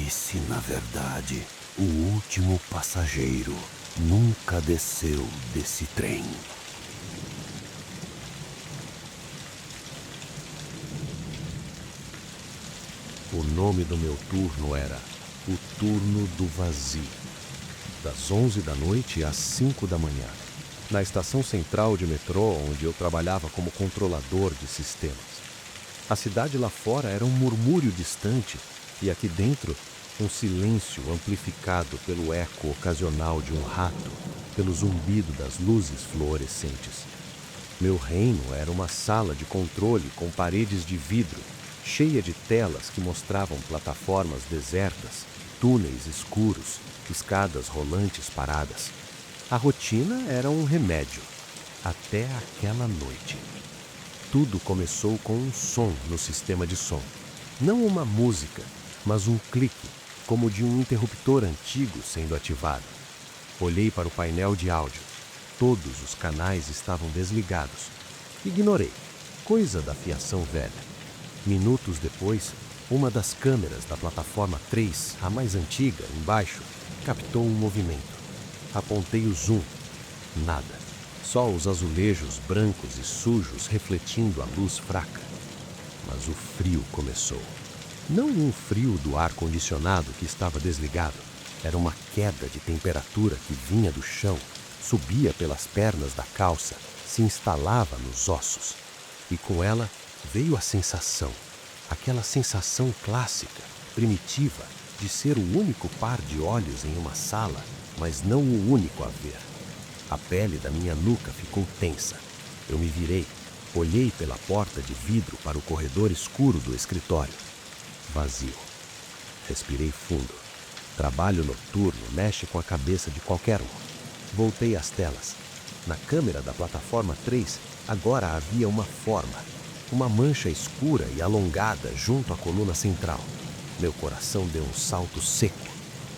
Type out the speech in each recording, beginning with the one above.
E se, na verdade, o último passageiro nunca desceu desse trem? O nome do meu turno era o Turno do Vazio, das 11 da noite às 5 da manhã, na estação central de metrô onde eu trabalhava como controlador de sistemas. A cidade lá fora era um murmúrio distante e aqui dentro um silêncio amplificado pelo eco ocasional de um rato, pelo zumbido das luzes fluorescentes. Meu reino era uma sala de controle com paredes de vidro, cheia de telas que mostravam plataformas desertas, túneis escuros, escadas rolantes paradas. A rotina era um remédio, até aquela noite. Tudo começou com um som no sistema de som. Não uma música, mas um clique, como de um interruptor antigo sendo ativado. Olhei para o painel de áudio. Todos os canais estavam desligados. Ignorei. Coisa da fiação velha. Minutos depois, uma das câmeras da plataforma 3, a mais antiga, embaixo, captou um movimento. Apontei o zoom. Nada. Só os azulejos brancos e sujos refletindo a luz fraca. Mas o frio começou. Não um frio do ar-condicionado que estava desligado. Era uma queda de temperatura que vinha do chão, subia pelas pernas da calça, se instalava nos ossos. E com ela veio a sensação, aquela sensação clássica, primitiva, de ser o único par de olhos em uma sala, mas não o único a ver. A pele da minha nuca ficou tensa. Eu me virei, olhei pela porta de vidro para o corredor escuro do escritório. Vazio. Respirei fundo. Trabalho noturno mexe com a cabeça de qualquer um. Voltei às telas. Na câmera da plataforma 3, agora havia uma forma. Uma mancha escura e alongada junto à coluna central. Meu coração deu um salto seco.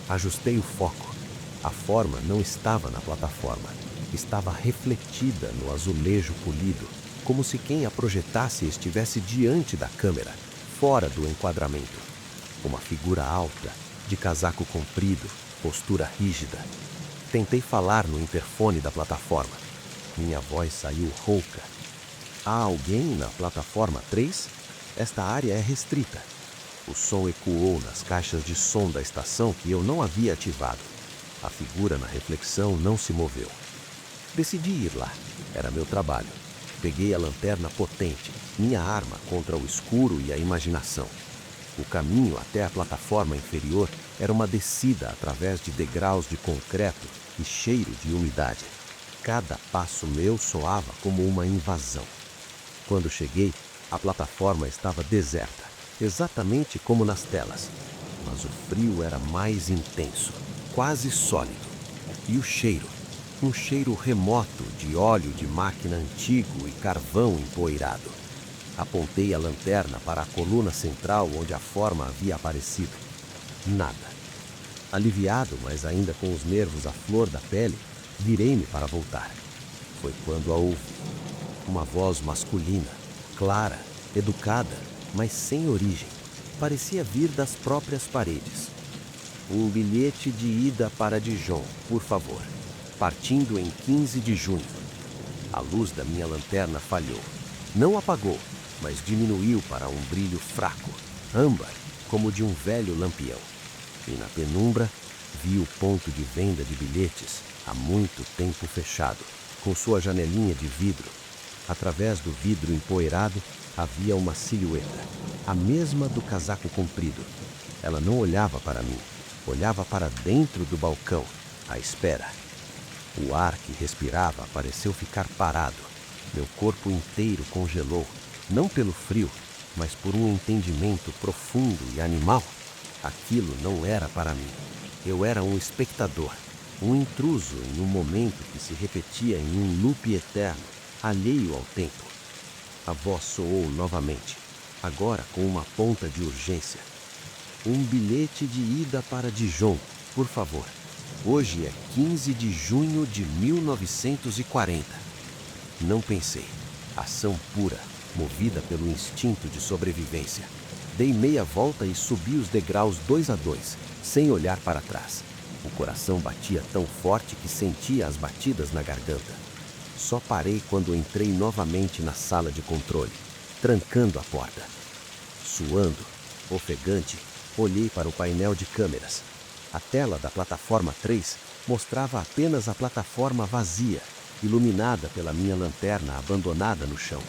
Ajustei o foco. A forma não estava na plataforma. Estava refletida no azulejo polido, como se quem a projetasse estivesse diante da câmera, fora do enquadramento. Uma figura alta, de casaco comprido, postura rígida. Tentei falar no interfone da plataforma. Minha voz saiu rouca. Há alguém na plataforma 3? Esta área é restrita. O som ecoou nas caixas de som da estação que eu não havia ativado. A figura na reflexão não se moveu. Decidi ir lá. Era meu trabalho. Peguei a lanterna potente, minha arma contra o escuro e a imaginação. O caminho até a plataforma inferior era uma descida através de degraus de concreto e cheiro de umidade. Cada passo meu soava como uma invasão. Quando cheguei, a plataforma estava deserta, exatamente como nas telas. Mas o frio era mais intenso, quase sólido. E o cheiro? Um cheiro remoto de óleo de máquina antigo e carvão empoeirado. Apontei a lanterna para a coluna central onde a forma havia aparecido. Nada. Aliviado, mas ainda com os nervos à flor da pele, virei-me para voltar. Foi quando a ouvi. Uma voz masculina, clara, educada, mas sem origem. Parecia vir das próprias paredes. Um bilhete de ida para Dijon, por favor. Partindo em 15 de junho. A luz da minha lanterna falhou. Não apagou, mas diminuiu para um brilho fraco, âmbar, como de um velho lampião. E na penumbra, vi o ponto de venda de bilhetes, há muito tempo fechado, com sua janelinha de vidro. Através do vidro empoeirado, havia uma silhueta, a mesma do casaco comprido. Ela não olhava para mim, olhava para dentro do balcão, à espera. O ar que respirava pareceu ficar parado. Meu corpo inteiro congelou, não pelo frio, mas por um entendimento profundo e animal. Aquilo não era para mim. Eu era um espectador, um intruso em um momento que se repetia em um loop eterno, alheio ao tempo. A voz soou novamente, agora com uma ponta de urgência. Um bilhete de ida para Dijon, por favor. Hoje é 15 de junho de 1940. Não pensei. Ação pura, movida pelo instinto de sobrevivência. Dei meia volta e subi os degraus 2 a 2, sem olhar para trás. O coração batia tão forte que sentia as batidas na garganta. Só parei quando entrei novamente na sala de controle, trancando a porta. Suando, ofegante, olhei para o painel de câmeras. A tela da plataforma 3 mostrava apenas a plataforma vazia, iluminada pela minha lanterna abandonada no chão.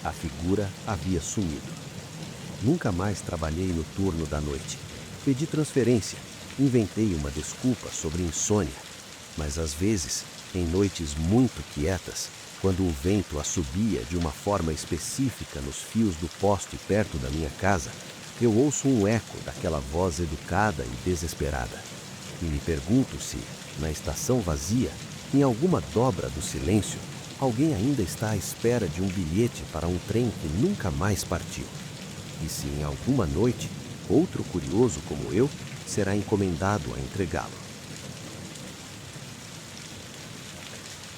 A figura havia sumido. Nunca mais trabalhei no turno da noite. Pedi transferência, inventei uma desculpa sobre insônia, mas às vezes, em noites muito quietas, quando o vento assobia de uma forma específica nos fios do poste perto da minha casa, eu ouço um eco daquela voz educada e desesperada. E me pergunto se, na estação vazia, em alguma dobra do silêncio, alguém ainda está à espera de um bilhete para um trem que nunca mais partiu. E se em alguma noite, outro curioso como eu será encomendado a entregá-lo.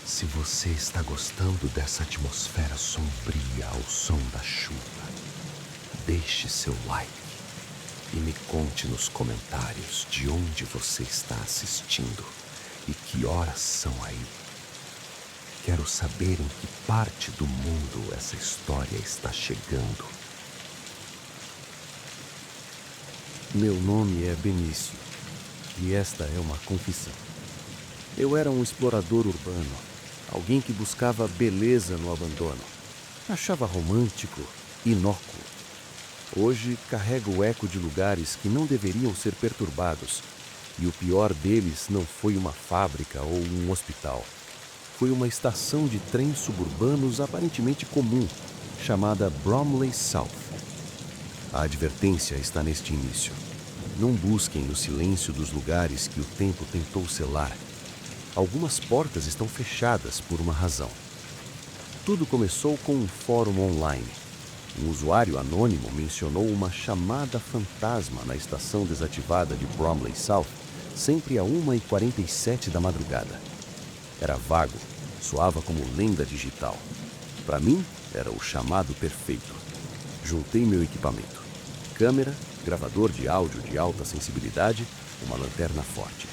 Se você está gostando dessa atmosfera sombria ao som da chuva, deixe seu like e me conte nos comentários de onde você está assistindo e que horas são aí. Quero saber em que parte do mundo essa história está chegando. Meu nome é Benício e esta é uma confissão. Eu era um explorador urbano, alguém que buscava beleza no abandono. Achava romântico, inócuo. Hoje carrego o eco de lugares que não deveriam ser perturbados, e o pior deles não foi uma fábrica ou um hospital. Foi uma estação de trens suburbanos aparentemente comum, chamada Bromley South. A advertência está neste início. Não busquem no silêncio dos lugares que o tempo tentou selar. Algumas portas estão fechadas por uma razão. Tudo começou com um fórum online. Um usuário anônimo mencionou uma chamada fantasma na estação desativada de Bromley South, sempre a 1h47 da madrugada. Era vago, soava como lenda digital. Para mim, era o chamado perfeito. Juntei meu equipamento: câmera, gravador de áudio de alta sensibilidade, uma lanterna forte.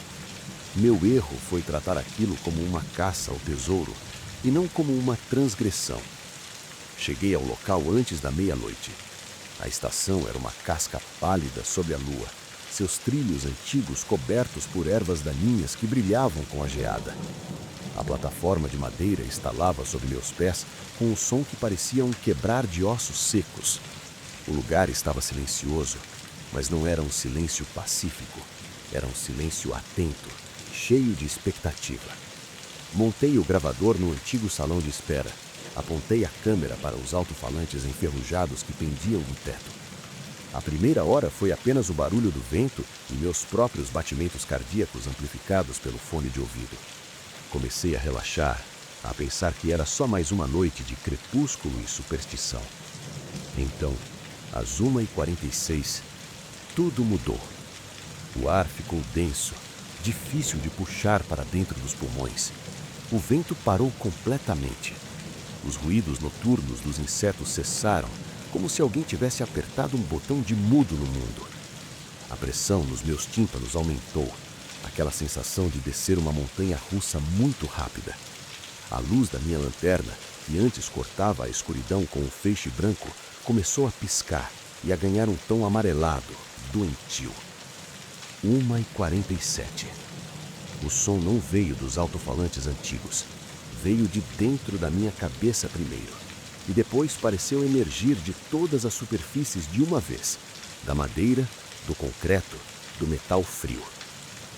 Meu erro foi tratar aquilo como uma caça ao tesouro e não como uma transgressão. Cheguei ao local antes da meia-noite. A estação era uma casca pálida sobre a lua, seus trilhos antigos cobertos por ervas daninhas que brilhavam com a geada. A plataforma de madeira estalava sob meus pés com um som que parecia um quebrar de ossos secos. O lugar estava silencioso, mas não era um silêncio pacífico. Era um silêncio atento, cheio de expectativa. Montei o gravador no antigo salão de espera. Apontei a câmera para os alto-falantes enferrujados que pendiam do teto. A primeira hora foi apenas o barulho do vento e meus próprios batimentos cardíacos amplificados pelo fone de ouvido. Comecei a relaxar, a pensar que era só mais uma noite de crepúsculo e superstição. Então, às 1h46, tudo mudou. O ar ficou denso, difícil de puxar para dentro dos pulmões. O vento parou completamente. Os ruídos noturnos dos insetos cessaram, como se alguém tivesse apertado um botão de mudo no mundo. A pressão nos meus tímpanos aumentou, aquela sensação de descer uma montanha russa muito rápida. A luz da minha lanterna, que antes cortava a escuridão com um feixe branco, começou a piscar e a ganhar um tom amarelado, doentio. 1h47. O som não veio dos alto-falantes antigos. Veio de dentro da minha cabeça primeiro, e depois pareceu emergir de todas as superfícies de uma vez, da madeira, do concreto, do metal frio.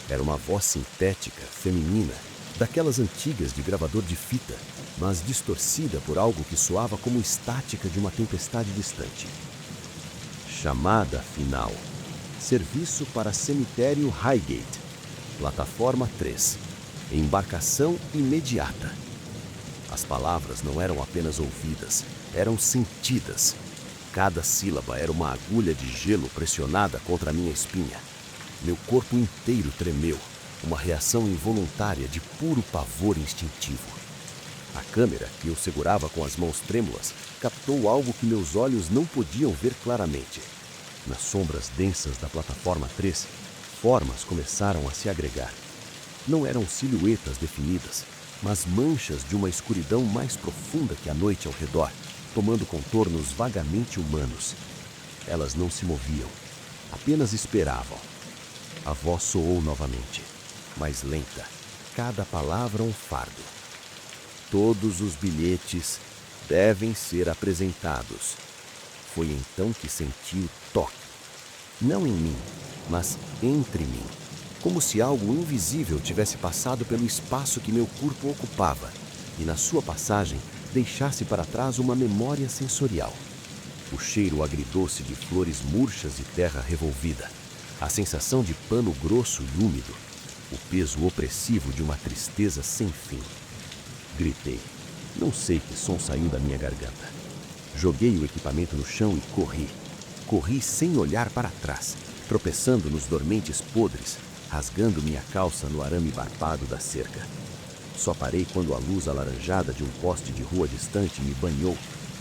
Era uma voz sintética, feminina, daquelas antigas de gravador de fita, mas distorcida por algo que soava como estática de uma tempestade distante. Chamada final. Serviço para cemitério Highgate. Plataforma 3. Embarcação imediata. As palavras não eram apenas ouvidas, eram sentidas. Cada sílaba era uma agulha de gelo pressionada contra a minha espinha. Meu corpo inteiro tremeu, uma reação involuntária de puro pavor instintivo. A câmera, que eu segurava com as mãos trêmulas, captou algo que meus olhos não podiam ver claramente. Nas sombras densas da plataforma 3, formas começaram a se agregar. Não eram silhuetas definidas, mas manchas de uma escuridão mais profunda que a noite ao redor, tomando contornos vagamente humanos. Elas não se moviam, apenas esperavam. A voz soou novamente, mais lenta, cada palavra um fardo. Todos os bilhetes devem ser apresentados. Foi então que senti o toque. Não em mim, mas entre mim. Como se algo invisível tivesse passado pelo espaço que meu corpo ocupava e, na sua passagem, deixasse para trás uma memória sensorial. O cheiro agridoce de flores murchas e terra revolvida, a sensação de pano grosso e úmido, o peso opressivo de uma tristeza sem fim. Gritei. Não sei que som saiu da minha garganta. Joguei o equipamento no chão e corri. Corri sem olhar para trás, tropeçando nos dormentes podres, rasgando minha calça no arame barbado da cerca. Só parei quando a luz alaranjada de um poste de rua distante me banhou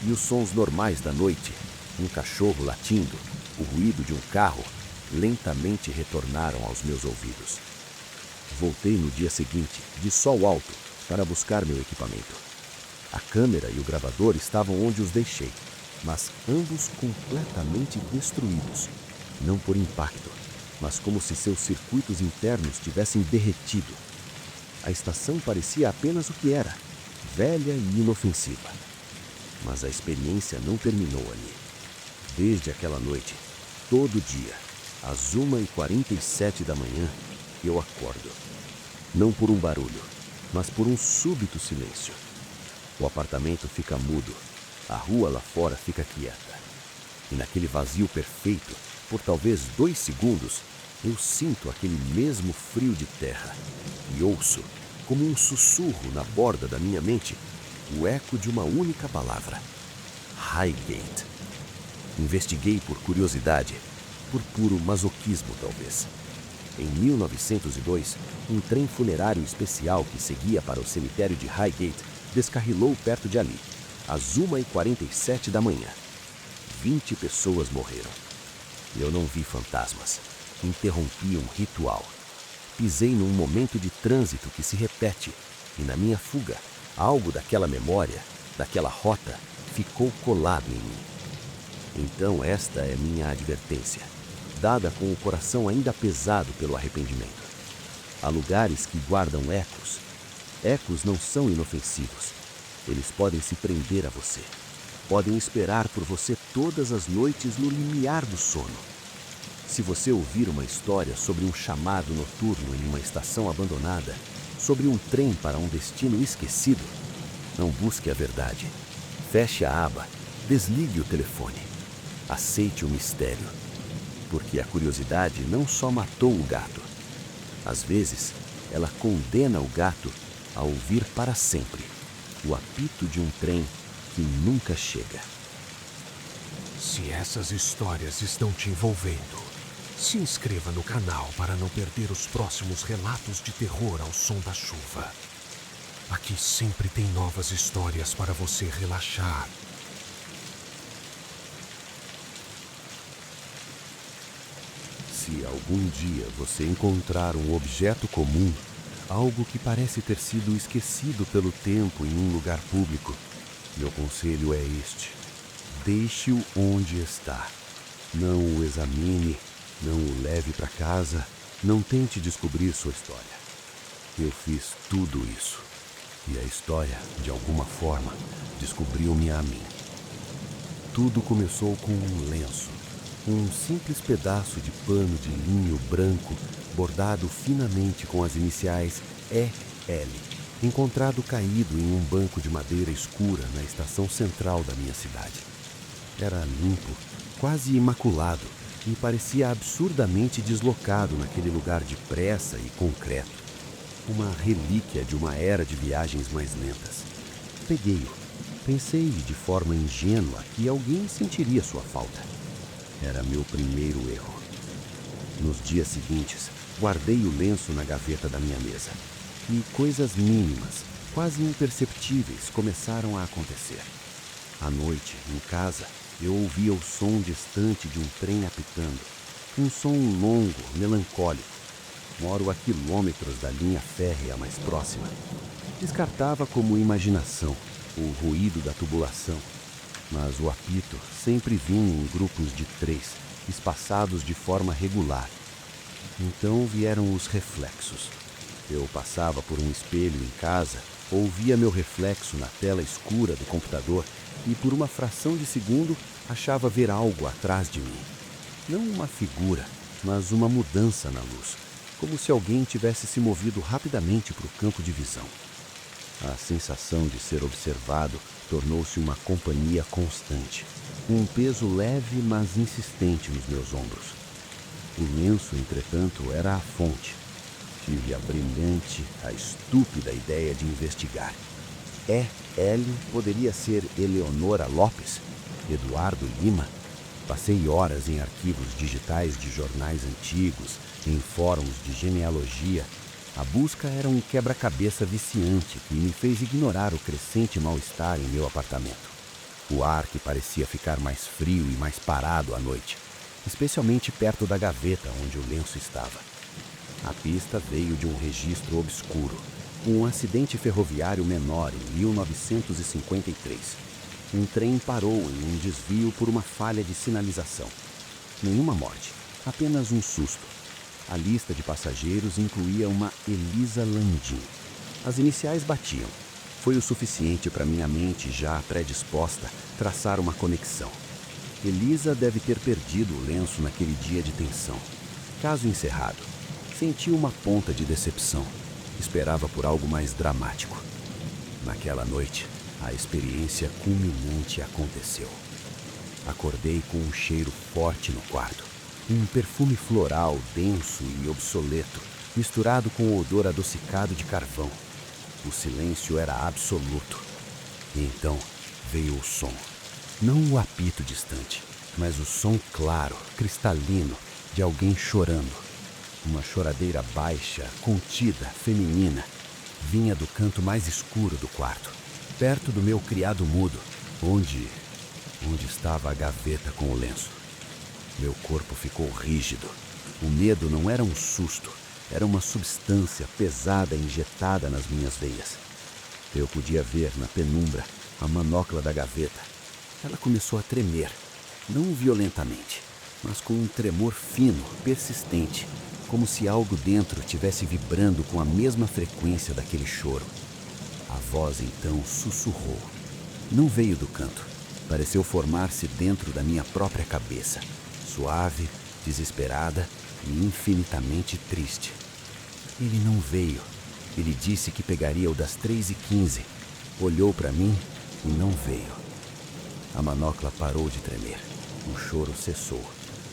e os sons normais da noite, um cachorro latindo, o ruído de um carro, lentamente retornaram aos meus ouvidos. Voltei no dia seguinte, de sol alto, para buscar meu equipamento. A câmera e o gravador estavam onde os deixei, mas ambos completamente destruídos, não por impacto, mas como se seus circuitos internos tivessem derretido. A estação parecia apenas o que era, velha e inofensiva. Mas a experiência não terminou ali. Desde aquela noite, todo dia, às 1h47 da manhã, eu acordo. Não por um barulho, mas por um súbito silêncio. O apartamento fica mudo, a rua lá fora fica quieta. E naquele vazio perfeito, por talvez 2 segundos, eu sinto aquele mesmo frio de terra e ouço, como um sussurro na borda da minha mente, o eco de uma única palavra: Highgate. Investiguei por curiosidade, por puro masoquismo talvez. Em 1902, um trem funerário especial que seguia para o cemitério de Highgate descarrilou perto de ali, às 1h47 da manhã. 20 pessoas morreram. Eu não vi fantasmas. Interrompi um ritual. Pisei num momento de trânsito que se repete, e na minha fuga, algo daquela memória, daquela rota, ficou colado em mim. Então esta é minha advertência, dada com o coração ainda pesado pelo arrependimento. Há lugares que guardam ecos. Ecos não são inofensivos. Eles podem se prender a você. Podem esperar por você todas as noites no limiar do sono. Se você ouvir uma história sobre um chamado noturno em uma estação abandonada, sobre um trem para um destino esquecido, não busque a verdade. Feche a aba, desligue o telefone. Aceite o mistério. Porque a curiosidade não só matou o gato. Às vezes, ela condena o gato a ouvir para sempre o apito de um trem que nunca chega. Se essas histórias estão te envolvendo, se inscreva no canal para não perder os próximos relatos de terror ao som da chuva. Aqui sempre tem novas histórias para você relaxar. Se algum dia você encontrar um objeto comum, algo que parece ter sido esquecido pelo tempo em um lugar público, meu conselho é este: deixe-o onde está. Não o examine, não o leve para casa, não tente descobrir sua história. Eu fiz tudo isso, e a história, de alguma forma, descobriu-me a mim. Tudo começou com um lenço, um simples pedaço de pano de linho branco bordado finamente com as iniciais EL, encontrado caído em um banco de madeira escura na estação central da minha cidade. Era limpo, quase imaculado, e parecia absurdamente deslocado naquele lugar de pressa e concreto. Uma relíquia de uma era de viagens mais lentas. Peguei-o. Pensei de forma ingênua que alguém sentiria sua falta. Era meu primeiro erro. Nos dias seguintes, guardei o lenço na gaveta da minha mesa. E coisas mínimas, quase imperceptíveis, começaram a acontecer. À noite, em casa, eu ouvia o som distante de um trem apitando. Um som longo, melancólico. Moro a quilômetros da linha férrea mais próxima. Descartava como imaginação o ruído da tubulação, mas o apito sempre vinha em grupos de 3, espaçados de forma regular. Então vieram os reflexos. Eu passava por um espelho em casa, ouvia meu reflexo na tela escura do computador e por uma fração de segundo achava ver algo atrás de mim. Não uma figura, mas uma mudança na luz, como se alguém tivesse se movido rapidamente para o campo de visão. A sensação de ser observado tornou-se uma companhia constante, um peso leve mas insistente nos meus ombros. O lenço, entretanto, era a fonte. Tive a brilhante, a estúpida ideia de investigar. Ellen poderia ser Eleonora Lopes? Eduardo Lima? Passei horas em arquivos digitais de jornais antigos, em fóruns de genealogia. A busca era um quebra-cabeça viciante que me fez ignorar o crescente mal-estar em meu apartamento. O ar que parecia ficar mais frio e mais parado à noite, especialmente perto da gaveta onde o lenço estava. A pista veio de um registro obscuro, um acidente ferroviário menor em 1953. Um trem parou em um desvio por uma falha de sinalização. Nenhuma morte, apenas um susto. A lista de passageiros incluía uma Elisa Landim. As iniciais batiam. Foi o suficiente para minha mente, já predisposta, traçar uma conexão. Elisa deve ter perdido o lenço naquele dia de tensão. Caso encerrado. Senti uma ponta de decepção. Esperava por algo mais dramático. Naquela noite, a experiência culminante aconteceu. Acordei com um cheiro forte no quarto. Um perfume floral denso e obsoleto, misturado com o odor adocicado de carvão. O silêncio era absoluto. E então veio o som. Não o apito distante, mas o som claro, cristalino, de alguém chorando. Uma choradeira baixa, contida, feminina, vinha do canto mais escuro do quarto, perto do meu criado mudo, onde estava a gaveta com o lenço. Meu corpo ficou rígido. O medo não era um susto, era uma substância pesada injetada nas minhas veias. Eu podia ver na penumbra a manopla da gaveta. Ela começou a tremer, não violentamente, mas com um tremor fino, persistente, como se algo dentro tivesse vibrando com a mesma frequência daquele choro. A voz então sussurrou. Não veio do canto, pareceu formar-se dentro da minha própria cabeça. Suave, desesperada e infinitamente triste. Ele não veio. Ele disse que pegaria o das 3h15. Olhou para mim e não veio. A manopla parou de tremer. O choro cessou.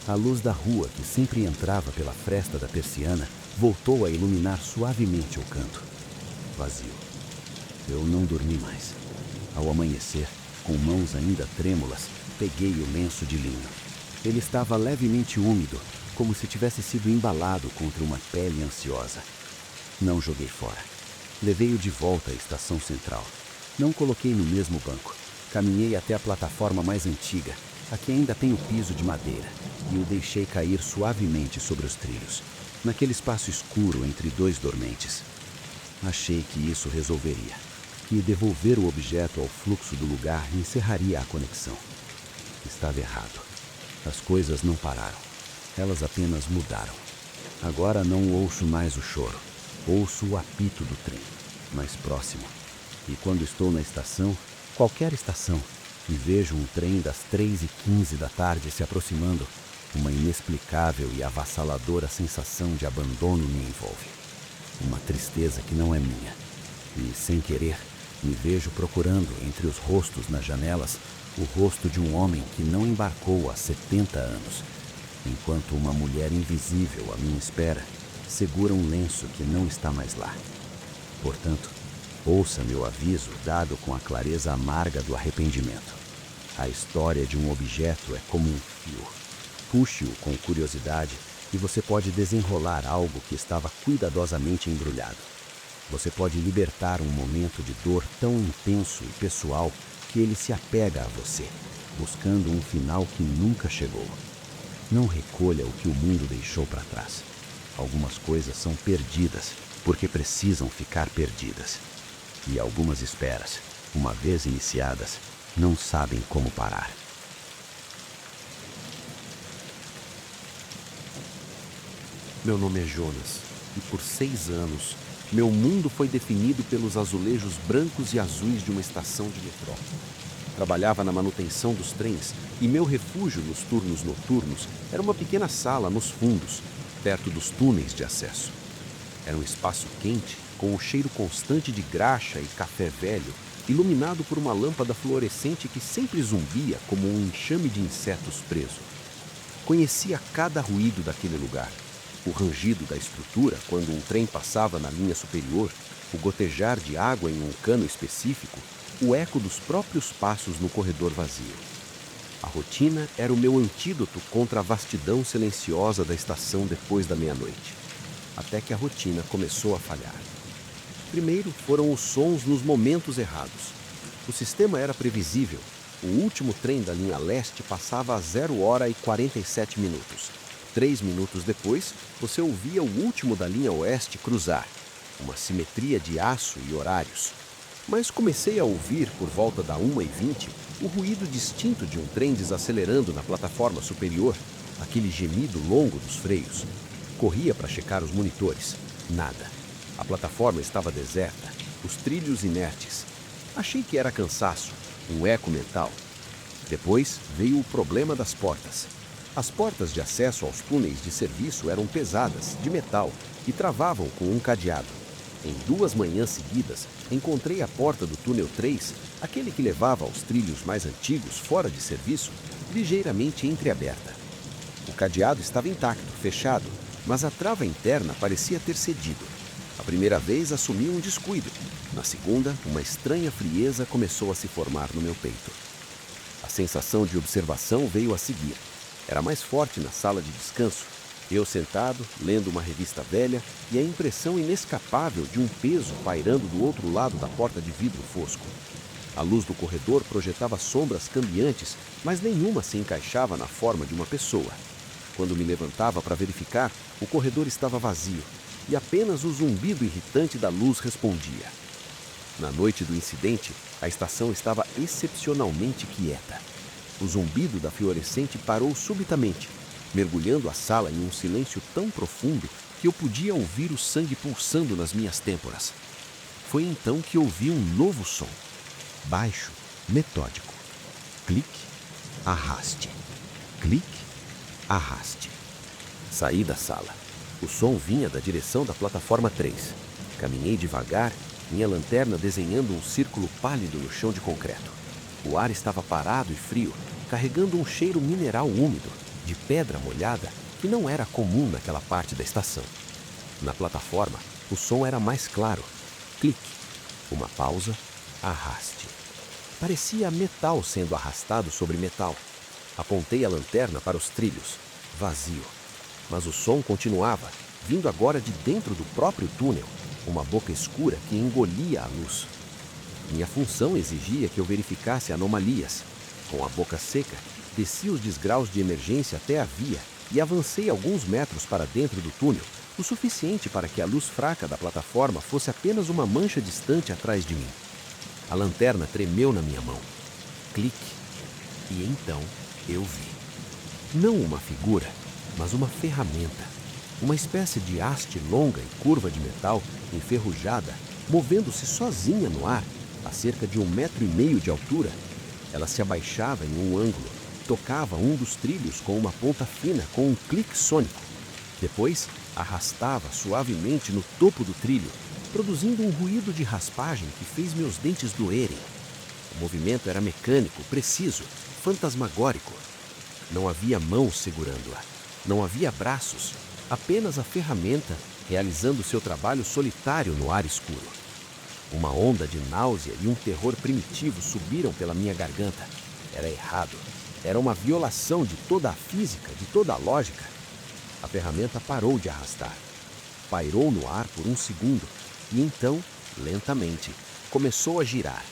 A luz da rua, que sempre entrava pela fresta da persiana, voltou a iluminar suavemente o canto. Vazio. Eu não dormi mais. Ao amanhecer, com mãos ainda trêmulas, peguei o lenço de linho. Ele estava levemente úmido, como se tivesse sido embalado contra uma pele ansiosa. Não joguei fora. Levei-o de volta à estação central. Não coloquei no mesmo banco. Caminhei até a plataforma mais antiga, a que ainda tem o piso de madeira, e o deixei cair suavemente sobre os trilhos, naquele espaço escuro entre 2 dormentes. Achei que isso resolveria, que devolver o objeto ao fluxo do lugar encerraria a conexão. Estava errado. As coisas não pararam. Elas apenas mudaram. Agora não ouço mais o choro. Ouço o apito do trem, mais próximo. E quando estou na estação, qualquer estação, e vejo um trem das 3h15 da tarde se aproximando, uma inexplicável e avassaladora sensação de abandono me envolve. Uma tristeza que não é minha. E, sem querer, me vejo procurando entre os rostos nas janelas o rosto de um homem que não embarcou há 70 anos, enquanto uma mulher invisível à minha espera segura um lenço que não está mais lá. Portanto, ouça meu aviso dado com a clareza amarga do arrependimento. A história de um objeto é como um fio. Puxe-o com curiosidade e você pode desenrolar algo que estava cuidadosamente embrulhado. Você pode libertar um momento de dor tão intenso e pessoal porque ele se apega a você, buscando um final que nunca chegou. Não recolha o que o mundo deixou para trás. Algumas coisas são perdidas porque precisam ficar perdidas. E algumas esperas, uma vez iniciadas, não sabem como parar. Meu nome é Jonas, e por 6 anos, meu mundo foi definido pelos azulejos brancos e azuis de uma estação de metrô. Trabalhava na manutenção dos trens e meu refúgio nos turnos noturnos era uma pequena sala nos fundos, perto dos túneis de acesso. Era um espaço quente, com o cheiro constante de graxa e café velho, iluminado por uma lâmpada fluorescente que sempre zumbia como um enxame de insetos preso. Conhecia cada ruído daquele lugar. O rangido da estrutura quando um trem passava na linha superior, o gotejar de água em um cano específico, o eco dos próprios passos no corredor vazio. A rotina era o meu antídoto contra a vastidão silenciosa da estação depois da meia-noite. Até que a rotina começou a falhar. Primeiro foram os sons nos momentos errados. O sistema era previsível. O último trem da linha leste passava às 0h47. 3 minutos depois, você ouvia o último da linha oeste cruzar. Uma simetria de aço e horários. Mas comecei a ouvir, por volta da 1h20, o ruído distinto de um trem desacelerando na plataforma superior, aquele gemido longo dos freios. Corria para checar os monitores. Nada. A plataforma estava deserta, os trilhos inertes. Achei que era cansaço, um eco mental. Depois veio o problema das portas. As portas de acesso aos túneis de serviço eram pesadas, de metal, e travavam com um cadeado. Em 2 manhãs seguidas, encontrei a porta do túnel 3, aquele que levava aos trilhos mais antigos fora de serviço, ligeiramente entreaberta. O cadeado estava intacto, fechado, mas a trava interna parecia ter cedido. A primeira vez assumi um descuido. Na segunda, uma estranha frieza começou a se formar no meu peito. A sensação de observação veio a seguir. Era mais forte na sala de descanso. Eu sentado, lendo uma revista velha, e a impressão inescapável de um peso pairando do outro lado da porta de vidro fosco. A luz do corredor projetava sombras cambiantes, mas nenhuma se encaixava na forma de uma pessoa. Quando me levantava para verificar, o corredor estava vazio, e apenas o zumbido irritante da luz respondia. Na noite do incidente, a estação estava excepcionalmente quieta. O zumbido da fluorescente parou subitamente, mergulhando a sala em um silêncio tão profundo que eu podia ouvir o sangue pulsando nas minhas têmporas. Foi então que ouvi um novo som. Baixo, metódico. Clique, arraste. Clique, arraste. Saí da sala. O som vinha da direção da plataforma 3. Caminhei devagar, minha lanterna desenhando um círculo pálido no chão de concreto. O ar estava parado e frio, carregando um cheiro mineral úmido, de pedra molhada, que não era comum naquela parte da estação. Na plataforma, o som era mais claro. Clique. Uma pausa. Arraste. Parecia metal sendo arrastado sobre metal. Apontei a lanterna para os trilhos. Vazio. Mas o som continuava, vindo agora de dentro do próprio túnel, uma boca escura que engolia a luz. Minha função exigia que eu verificasse anomalias. Com a boca seca, desci os degraus de emergência até a via e avancei alguns metros para dentro do túnel, o suficiente para que a luz fraca da plataforma fosse apenas uma mancha distante atrás de mim. A lanterna tremeu na minha mão. Clique. E então eu vi. Não uma figura, mas uma ferramenta. Uma espécie de haste longa e curva de metal, enferrujada, movendo-se sozinha no ar, a cerca de 1,5 metro de altura. Ela se abaixava em um ângulo, tocava um dos trilhos com uma ponta fina com um clique sônico. Depois, arrastava suavemente no topo do trilho, produzindo um ruído de raspagem que fez meus dentes doerem. O movimento era mecânico, preciso, fantasmagórico. Não havia mãos segurando-a, não havia braços, apenas a ferramenta realizando seu trabalho solitário no ar escuro. Uma onda de náusea e um terror primitivo subiram pela minha garganta. Era errado. Era uma violação de toda a física, de toda a lógica. A ferramenta parou de arrastar. Pairou no ar por um segundo e então, lentamente, começou a girar.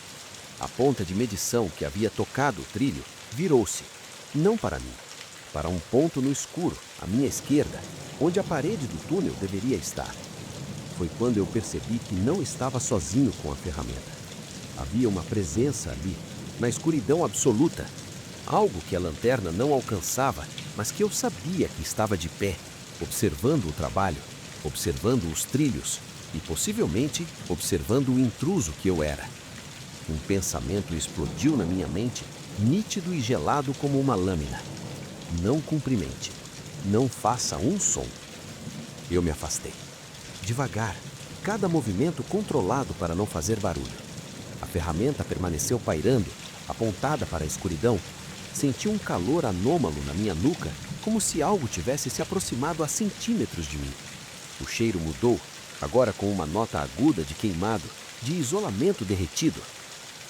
A ponta de medição que havia tocado o trilho virou-se, não para mim, para um ponto no escuro, à minha esquerda, onde a parede do túnel deveria estar. Foi quando eu percebi que não estava sozinho com a ferramenta. Havia uma presença ali, na escuridão absoluta. Algo que a lanterna não alcançava, mas que eu sabia que estava de pé, observando o trabalho, observando os trilhos e, possivelmente, observando o intruso que eu era. Um pensamento explodiu na minha mente, nítido e gelado como uma lâmina. Não cumprimente. Não faça um som. Eu me afastei. Devagar, cada movimento controlado para não fazer barulho. A ferramenta permaneceu pairando, apontada para a escuridão. Senti um calor anômalo na minha nuca, como se algo tivesse se aproximado a centímetros de mim. O cheiro mudou, agora com uma nota aguda de queimado, de isolamento derretido.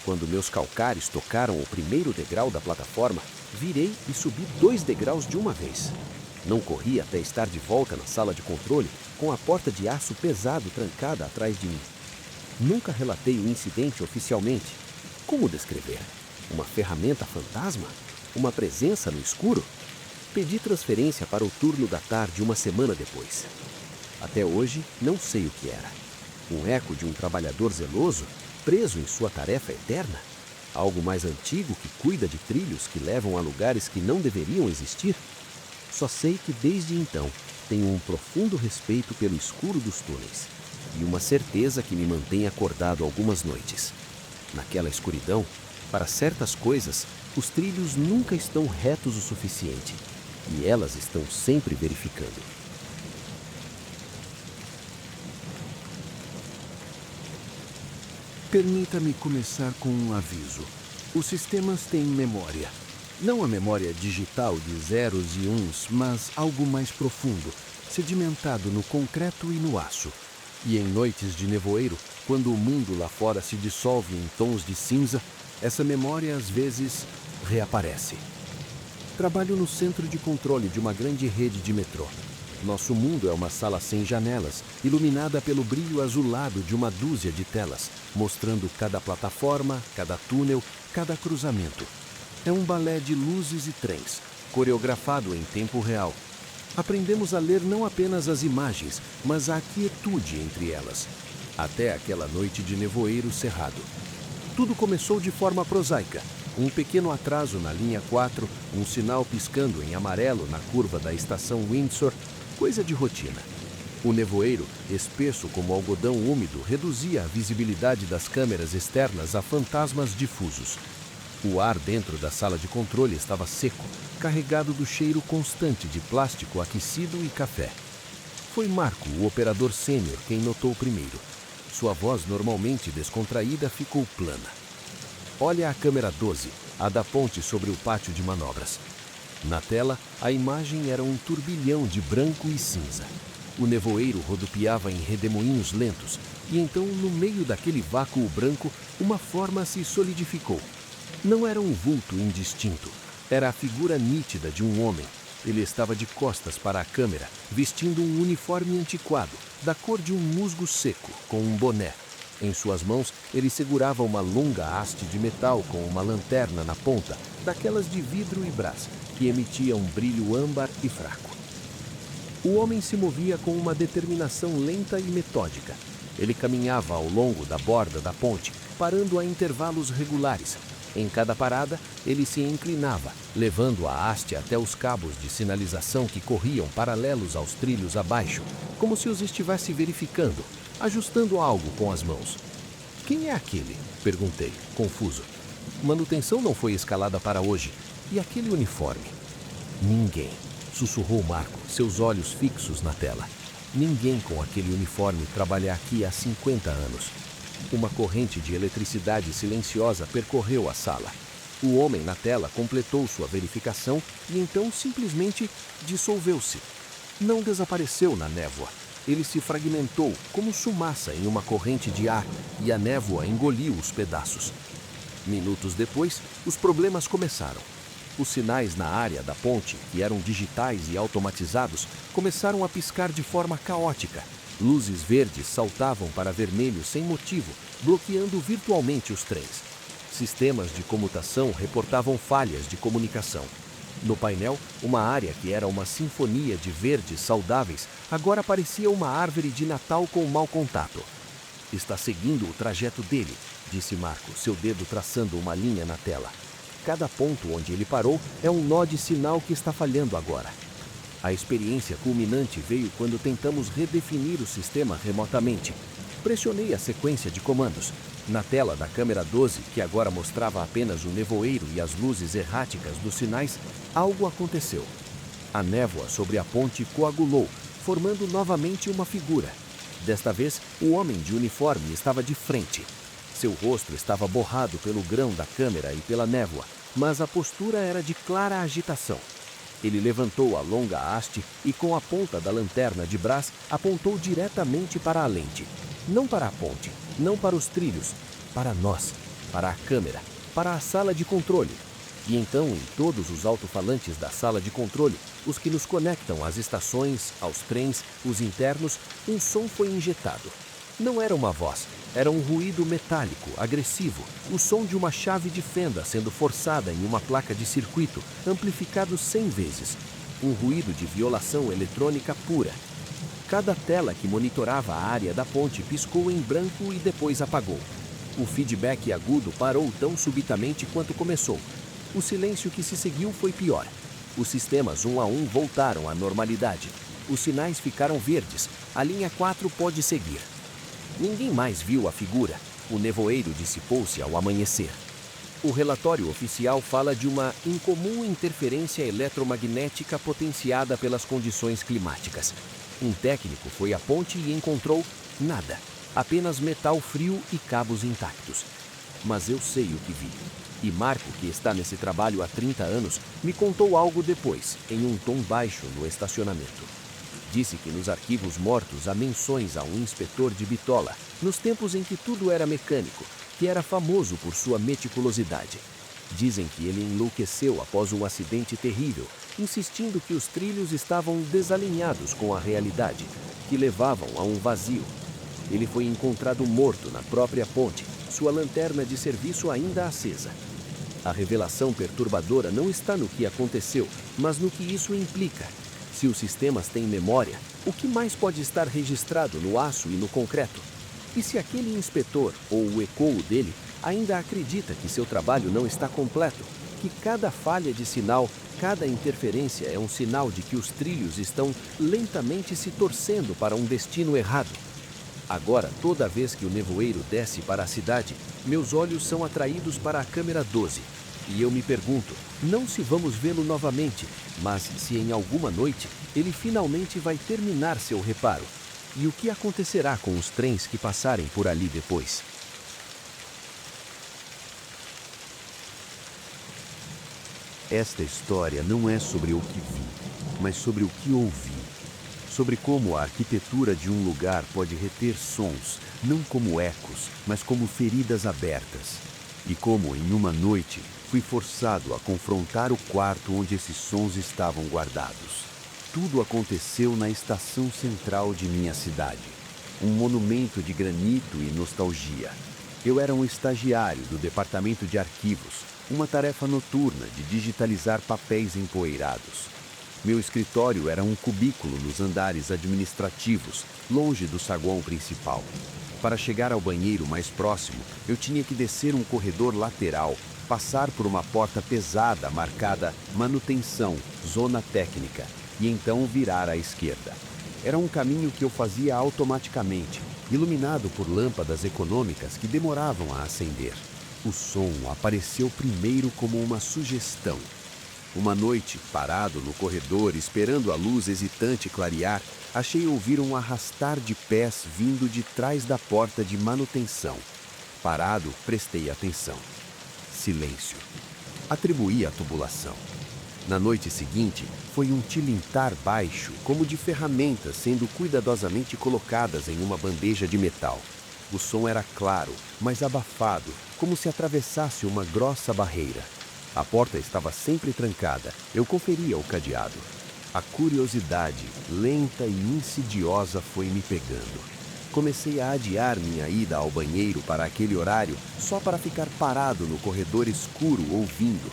Quando meus calcares tocaram o primeiro degrau da plataforma, virei e subi 2 degraus de uma vez. Não corri até estar de volta na sala de controle, com a porta de aço pesado trancada atrás de mim. Nunca relatei o incidente oficialmente. Como descrever? Uma ferramenta fantasma? Uma presença no escuro? Pedi transferência para o turno da tarde uma semana depois. Até hoje, não sei o que era. Um eco de um trabalhador zeloso, preso em sua tarefa eterna? Algo mais antigo que cuida de trilhos que levam a lugares que não deveriam existir? Só sei que desde então tenho um profundo respeito pelo escuro dos túneis e uma certeza que me mantém acordado algumas noites. Naquela escuridão, para certas coisas, os trilhos nunca estão retos o suficiente e elas estão sempre verificando. Permita-me começar com um aviso. Os sistemas têm memória. Não a memória digital de zeros e uns, mas algo mais profundo, sedimentado no concreto e no aço. E em noites de nevoeiro, quando o mundo lá fora se dissolve em tons de cinza, essa memória às vezes reaparece. Trabalho no centro de controle de uma grande rede de metrô. Nosso mundo é uma sala sem janelas, iluminada pelo brilho azulado de uma dúzia de telas, mostrando cada plataforma, cada túnel, cada cruzamento. É um balé de luzes e trens, coreografado em tempo real. Aprendemos a ler não apenas as imagens, mas a quietude entre elas. Até aquela noite de nevoeiro cerrado. Tudo começou de forma prosaica. Um pequeno atraso na linha 4, um sinal piscando em amarelo na curva da estação Windsor, coisa de rotina. O nevoeiro, espesso como algodão úmido, reduzia a visibilidade das câmeras externas a fantasmas difusos. O ar dentro da sala de controle estava seco, carregado do cheiro constante de plástico aquecido e café. Foi Marco, o operador sênior, quem notou primeiro. Sua voz, normalmente descontraída, ficou plana. Olha a câmera 12, a da ponte sobre o pátio de manobras. Na tela, a imagem era um turbilhão de branco e cinza. O nevoeiro rodopiava em redemoinhos lentos, e então, no meio daquele vácuo branco, uma forma se solidificou. Não era um vulto indistinto, era a figura nítida de um homem. Ele estava de costas para a câmera, vestindo um uniforme antiquado, da cor de um musgo seco, com um boné. Em suas mãos, ele segurava uma longa haste de metal com uma lanterna na ponta, daquelas de vidro e brás, que emitia um brilho âmbar e fraco. O homem se movia com uma determinação lenta e metódica. Ele caminhava ao longo da borda da ponte, parando a intervalos regulares. Em cada parada, ele se inclinava, levando a haste até os cabos de sinalização que corriam paralelos aos trilhos abaixo, como se os estivesse verificando, ajustando algo com as mãos. "Quem é aquele?" perguntei, confuso. "Manutenção não foi escalada para hoje. E aquele uniforme?" "Ninguém", sussurrou Marco, seus olhos fixos na tela. "Ninguém com aquele uniforme trabalha aqui há 50 anos." Uma corrente de eletricidade silenciosa percorreu a sala. O homem na tela completou sua verificação e então simplesmente dissolveu-se. Não desapareceu na névoa. Ele se fragmentou como fumaça em uma corrente de ar e a névoa engoliu os pedaços. Minutos depois, os problemas começaram. Os sinais na área da ponte, que eram digitais e automatizados, começaram a piscar de forma caótica. Luzes verdes saltavam para vermelho sem motivo, bloqueando virtualmente os trens. Sistemas de comutação reportavam falhas de comunicação. No painel, uma área que era uma sinfonia de verdes saudáveis agora parecia uma árvore de Natal com mau contato. Está seguindo o trajeto dele, disse Marco, seu dedo traçando uma linha na tela. Cada ponto onde ele parou é um nó de sinal que está falhando agora. A experiência culminante veio quando tentamos redefinir o sistema remotamente. Pressionei a sequência de comandos. Na tela da câmera 12, que agora mostrava apenas o nevoeiro e as luzes erráticas dos sinais, algo aconteceu. A névoa sobre a ponte coagulou, formando novamente uma figura. Desta vez, o homem de uniforme estava de frente. Seu rosto estava borrado pelo grão da câmera e pela névoa, mas a postura era de clara agitação. Ele levantou a longa haste e, com a ponta da lanterna de brás, apontou diretamente para a lente. Não para a ponte, não para os trilhos, para nós, para a câmera, para a sala de controle. E então, em todos os alto-falantes da sala de controle, os que nos conectam às estações, aos trens, os internos, um som foi injetado. Não era uma voz, era um ruído metálico, agressivo, o som de uma chave de fenda sendo forçada em uma placa de circuito, amplificado 100 vezes. Um ruído de violação eletrônica pura. Cada tela que monitorava a área da ponte piscou em branco e depois apagou. O feedback agudo parou tão subitamente quanto começou. O silêncio que se seguiu foi pior. Os sistemas 1 a 1 voltaram à normalidade. Os sinais ficaram verdes. A linha 4 pode seguir. Ninguém mais viu a figura. O nevoeiro dissipou-se ao amanhecer. O relatório oficial fala de uma incomum interferência eletromagnética potenciada pelas condições climáticas. Um técnico foi à ponte e encontrou nada. Apenas metal frio e cabos intactos. Mas eu sei o que vi. E Marco, que está nesse trabalho há 30 anos, me contou algo depois, em um tom baixo no estacionamento. Disse que nos arquivos mortos há menções a um inspetor de bitola, nos tempos em que tudo era mecânico, que era famoso por sua meticulosidade. Dizem que ele enlouqueceu após um acidente terrível, insistindo que os trilhos estavam desalinhados com a realidade, que levavam a um vazio. Ele foi encontrado morto na própria ponte, sua lanterna de serviço ainda acesa. A revelação perturbadora não está no que aconteceu, mas no que isso implica. Se os sistemas têm memória, o que mais pode estar registrado no aço e no concreto? E se aquele inspetor, ou o ecoo dele, ainda acredita que seu trabalho não está completo, que cada falha de sinal, cada interferência é um sinal de que os trilhos estão lentamente se torcendo para um destino errado? Agora, toda vez que o nevoeiro desce para a cidade, meus olhos são atraídos para a câmera 12. E eu me pergunto, não se vamos vê-lo novamente, mas se em alguma noite ele finalmente vai terminar seu reparo. E o que acontecerá com os trens que passarem por ali depois? Esta história não é sobre o que vi, mas sobre o que ouvi. Sobre como a arquitetura de um lugar pode reter sons, não como ecos, mas como feridas abertas. E como, em uma noite, fui forçado a confrontar o quarto onde esses sons estavam guardados. Tudo aconteceu na estação central de minha cidade. Um monumento de granito e nostalgia. Eu era um estagiário do departamento de arquivos, uma tarefa noturna de digitalizar papéis empoeirados. Meu escritório era um cubículo nos andares administrativos, longe do saguão principal. Para chegar ao banheiro mais próximo, eu tinha que descer um corredor lateral, passar por uma porta pesada marcada Manutenção, Zona Técnica, e então virar à esquerda. Era um caminho que eu fazia automaticamente, iluminado por lâmpadas econômicas que demoravam a acender. O som apareceu primeiro como uma sugestão. Uma noite, parado no corredor, esperando a luz hesitante clarear, achei ouvir um arrastar de pés vindo de trás da porta de manutenção. Parado, prestei atenção. Silêncio. Atribuí a tubulação. Na noite seguinte, foi um tilintar baixo, como de ferramentas sendo cuidadosamente colocadas em uma bandeja de metal. O som era claro, mas abafado, como se atravessasse uma grossa barreira. A porta estava sempre trancada. Eu conferia o cadeado. A curiosidade, lenta e insidiosa, foi me pegando. Comecei a adiar minha ida ao banheiro para aquele horário só para ficar parado no corredor escuro ouvindo.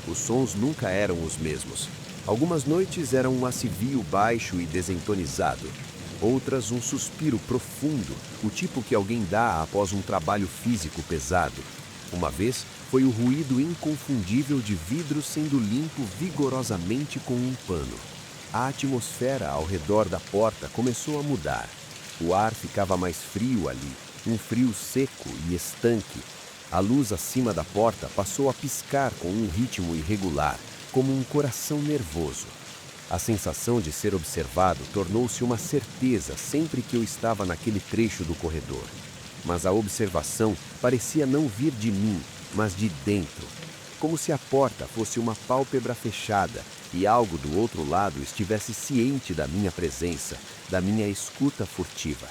Os sons nunca eram os mesmos. Algumas noites eram um assovio baixo e desentonizado. Outras um suspiro profundo, o tipo que alguém dá após um trabalho físico pesado. Uma vez foi o ruído inconfundível de vidro sendo limpo vigorosamente com um pano. A atmosfera ao redor da porta começou a mudar. O ar ficava mais frio ali, um frio seco e estanque. A luz acima da porta passou a piscar com um ritmo irregular, como um coração nervoso. A sensação de ser observado tornou-se uma certeza sempre que eu estava naquele trecho do corredor. Mas a observação parecia não vir de mim, mas de dentro. Como se a porta fosse uma pálpebra fechada e algo do outro lado estivesse ciente da minha presença, da minha escuta furtiva.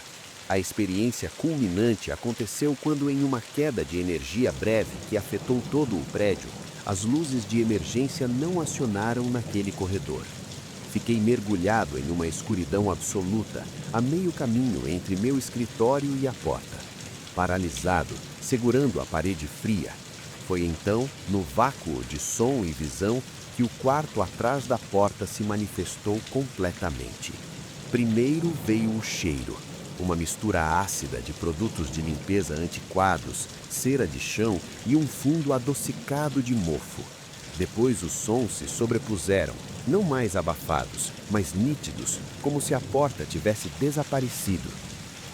A experiência culminante aconteceu quando, em uma queda de energia breve que afetou todo o prédio, as luzes de emergência não acionaram naquele corredor. Fiquei mergulhado em uma escuridão absoluta, a meio caminho entre meu escritório e a porta. Paralisado, segurando a parede fria. Foi então, no vácuo de som e visão, que o quarto atrás da porta se manifestou completamente. Primeiro veio o cheiro, uma mistura ácida de produtos de limpeza antiquados, cera de chão e um fundo adocicado de mofo. Depois os sons se sobrepuseram, não mais abafados, mas nítidos, como se a porta tivesse desaparecido.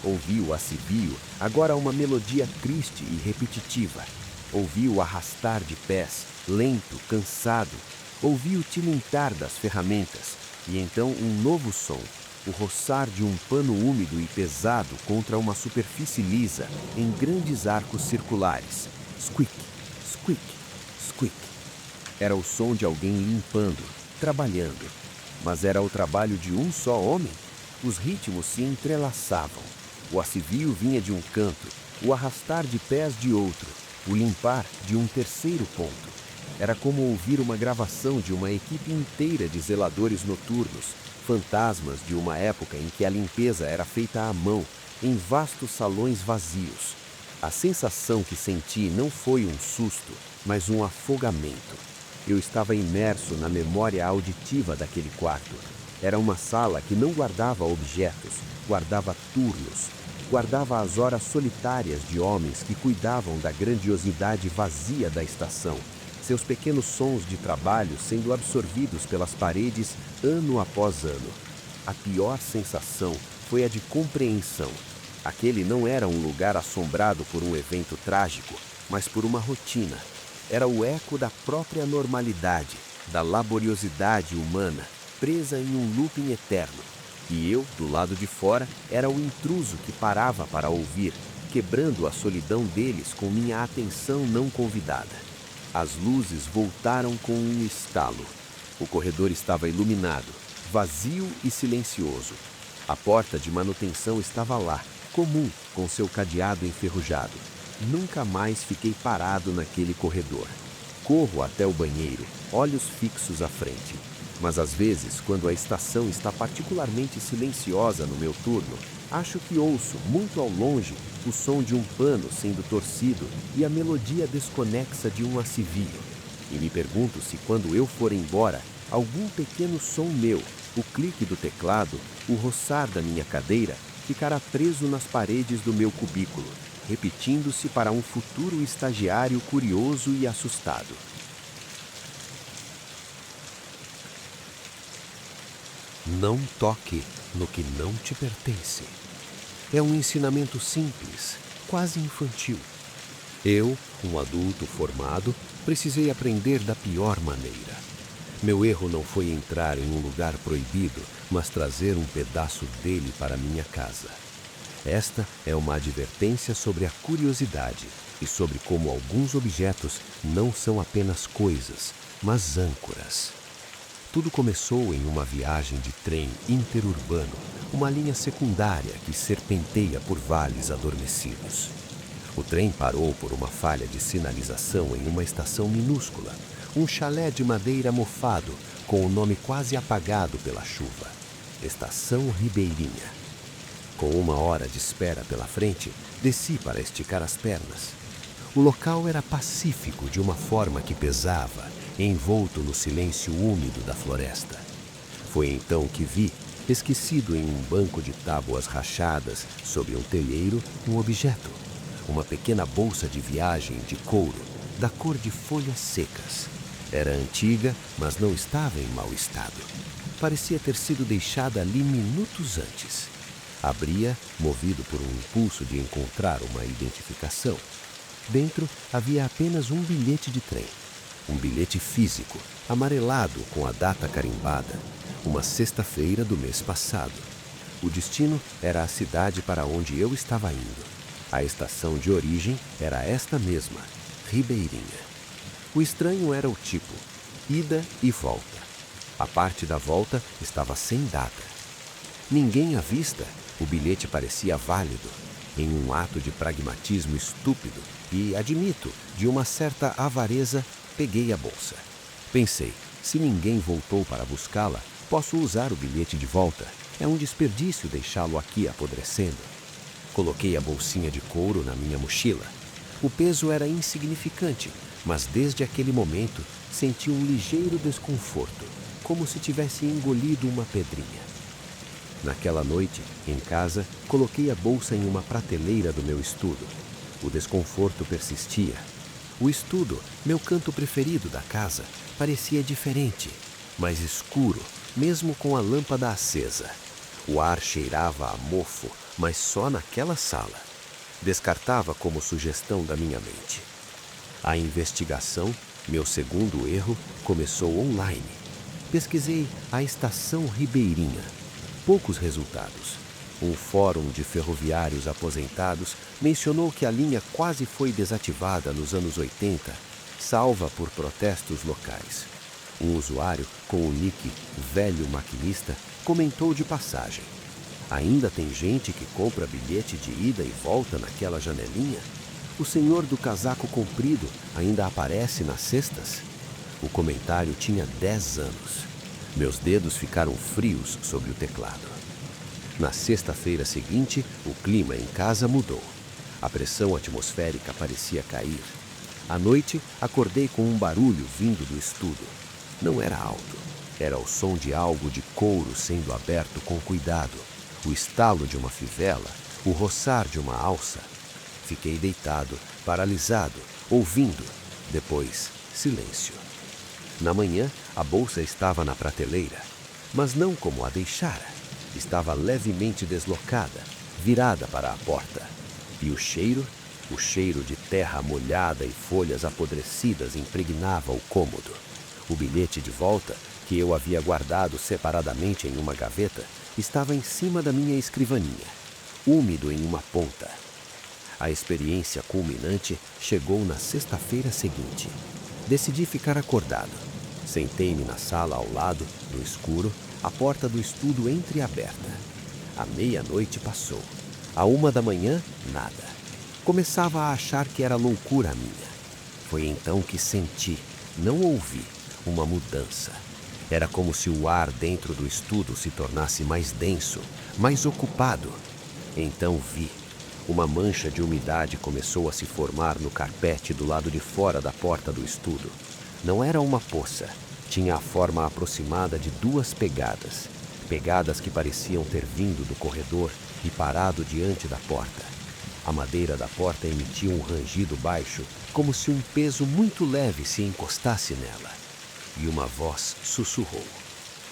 Ouvi o assovio, agora uma melodia triste e repetitiva. Ouvi o arrastar de pés, lento, cansado. Ouvi o tilintar das ferramentas, e então um novo som, o roçar de um pano úmido e pesado contra uma superfície lisa, em grandes arcos circulares. Squeak, squeak, squeak. Era o som de alguém limpando, trabalhando. Mas era o trabalho de um só homem? Os ritmos se entrelaçavam. O assovio vinha de um canto, o arrastar de pés de outro, o limpar de um terceiro ponto. Era como ouvir uma gravação de uma equipe inteira de zeladores noturnos, fantasmas de uma época em que a limpeza era feita à mão, em vastos salões vazios. A sensação que senti não foi um susto, mas um afogamento. Eu estava imerso na memória auditiva daquele quarto. Era uma sala que não guardava objetos, guardava turnos, guardava as horas solitárias de homens que cuidavam da grandiosidade vazia da estação, seus pequenos sons de trabalho sendo absorvidos pelas paredes ano após ano. A pior sensação foi a de compreensão. Aquele não era um lugar assombrado por um evento trágico, mas por uma rotina. Era o eco da própria normalidade, da laboriosidade humana, presa em um looping eterno. E eu, do lado de fora, era o intruso que parava para ouvir, quebrando a solidão deles com minha atenção não convidada. As luzes voltaram com um estalo. O corredor estava iluminado, vazio e silencioso. A porta de manutenção estava lá, comum, com seu cadeado enferrujado. Nunca mais fiquei parado naquele corredor. Corro até o banheiro, olhos fixos à frente. Mas às vezes, quando a estação está particularmente silenciosa no meu turno, acho que ouço, muito ao longe, o som de um pano sendo torcido e a melodia desconexa de um assovio. E me pergunto se, quando eu for embora, algum pequeno som meu, o clique do teclado, o roçar da minha cadeira, ficará preso nas paredes do meu cubículo, repetindo-se para um futuro estagiário curioso e assustado. Não toque no que não te pertence. É um ensinamento simples, quase infantil. Eu, um adulto formado, precisei aprender da pior maneira. Meu erro não foi entrar em um lugar proibido, mas trazer um pedaço dele para minha casa. Esta é uma advertência sobre a curiosidade e sobre como alguns objetos não são apenas coisas, mas âncoras. Tudo começou em uma viagem de trem interurbano, uma linha secundária que serpenteia por vales adormecidos. O trem parou por uma falha de sinalização em uma estação minúscula, um chalé de madeira mofado, com o nome quase apagado pela chuva. Estação Ribeirinha. Com 1 hora de espera pela frente, desci para esticar as pernas. O local era pacífico de uma forma que pesava, envolto no silêncio úmido da floresta. Foi então que vi, esquecido em um banco de tábuas rachadas sobre um telheiro, um objeto. Uma pequena bolsa de viagem de couro, da cor de folhas secas. Era antiga, mas não estava em mau estado. Parecia ter sido deixada ali minutos antes. Abria, movido por um impulso de encontrar uma identificação. Dentro havia apenas um bilhete de trem. Um bilhete físico, amarelado com a data carimbada. Uma sexta-feira do mês passado. O destino era a cidade para onde eu estava indo. A estação de origem era esta mesma, Ribeirinha. O estranho era o tipo, ida e volta. A parte da volta estava sem data. Ninguém à vista, o bilhete parecia válido, em um ato de pragmatismo estúpido e, admito, de uma certa avareza, peguei a bolsa. Pensei, se ninguém voltou para buscá-la, posso usar o bilhete de volta. É um desperdício deixá-lo aqui apodrecendo. Coloquei a bolsinha de couro na minha mochila. O peso era insignificante, mas desde aquele momento senti um ligeiro desconforto, como se tivesse engolido uma pedrinha. Naquela noite, em casa, coloquei a bolsa em uma prateleira do meu estudo. O desconforto persistia. O estudo, meu canto preferido da casa, parecia diferente, mais escuro, mesmo com a lâmpada acesa. O ar cheirava a mofo, mas só naquela sala. Descartava como sugestão da minha mente. A investigação, meu segundo erro, começou online. Pesquisei a Estação Ribeirinha. Poucos resultados. Um fórum de ferroviários aposentados mencionou que a linha quase foi desativada nos anos 80, salva por protestos locais. Um usuário com o nick Velho Maquinista comentou de passagem: ainda tem gente que compra bilhete de ida e volta naquela janelinha? O senhor do casaco comprido ainda aparece nas cestas? O comentário tinha 10 anos. Meus dedos ficaram frios sobre o teclado. Na sexta-feira seguinte, o clima em casa mudou. A pressão atmosférica parecia cair. À noite, acordei com um barulho vindo do estudo. Não era alto. Era o som de algo de couro sendo aberto com cuidado, o estalo de uma fivela, o roçar de uma alça. Fiquei deitado, paralisado, ouvindo. Depois, silêncio. Na manhã, a bolsa estava na prateleira, mas não como a deixara. Estava levemente deslocada, virada para a porta. E o cheiro de terra molhada e folhas apodrecidas impregnava o cômodo. O bilhete de volta, que eu havia guardado separadamente em uma gaveta, estava em cima da minha escrivaninha, úmido em uma ponta. A experiência culminante chegou na sexta-feira seguinte. Decidi ficar acordado. Sentei-me na sala ao lado, no escuro, a porta do estudo entreaberta. A meia-noite passou. À 1 da manhã, nada. Começava a achar que era loucura minha. Foi então que senti, não ouvi, uma mudança. Era como se o ar dentro do estudo se tornasse mais denso, mais ocupado. Então vi. Uma mancha de umidade começou a se formar no carpete do lado de fora da porta do estudo. Não era uma poça. Tinha a forma aproximada de 2 pegadas. Pegadas que pareciam ter vindo do corredor e parado diante da porta. A madeira da porta emitia um rangido baixo, como se um peso muito leve se encostasse nela. E uma voz sussurrou.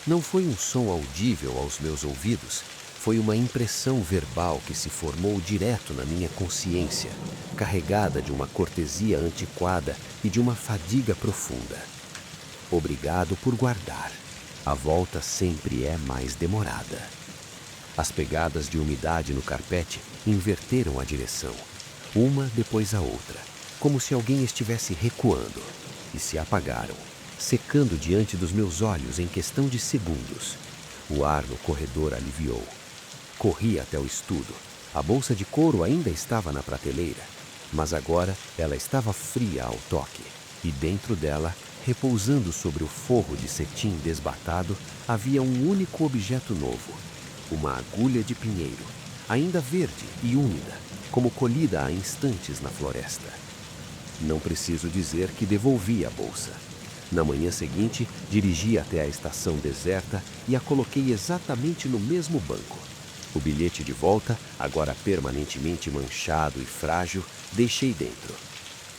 Não foi um som audível aos meus ouvidos, foi uma impressão verbal que se formou direto na minha consciência, carregada de uma cortesia antiquada e de uma fadiga profunda. Obrigado por guardar. A volta sempre é mais demorada. As pegadas de umidade no carpete inverteram a direção, uma depois a outra, como se alguém estivesse recuando, e se apagaram, secando diante dos meus olhos em questão de segundos. O ar no corredor aliviou. Corri até o estudo. A bolsa de couro ainda estava na prateleira, mas agora ela estava fria ao toque, e dentro dela, repousando sobre o forro de cetim desbatado, havia um único objeto novo, uma agulha de pinheiro, ainda verde e úmida, como colhida há instantes na floresta. Não preciso dizer que devolvi a bolsa. Na manhã seguinte, dirigi até a estação deserta e a coloquei exatamente no mesmo banco. O bilhete de volta, agora permanentemente manchado e frágil, deixei dentro.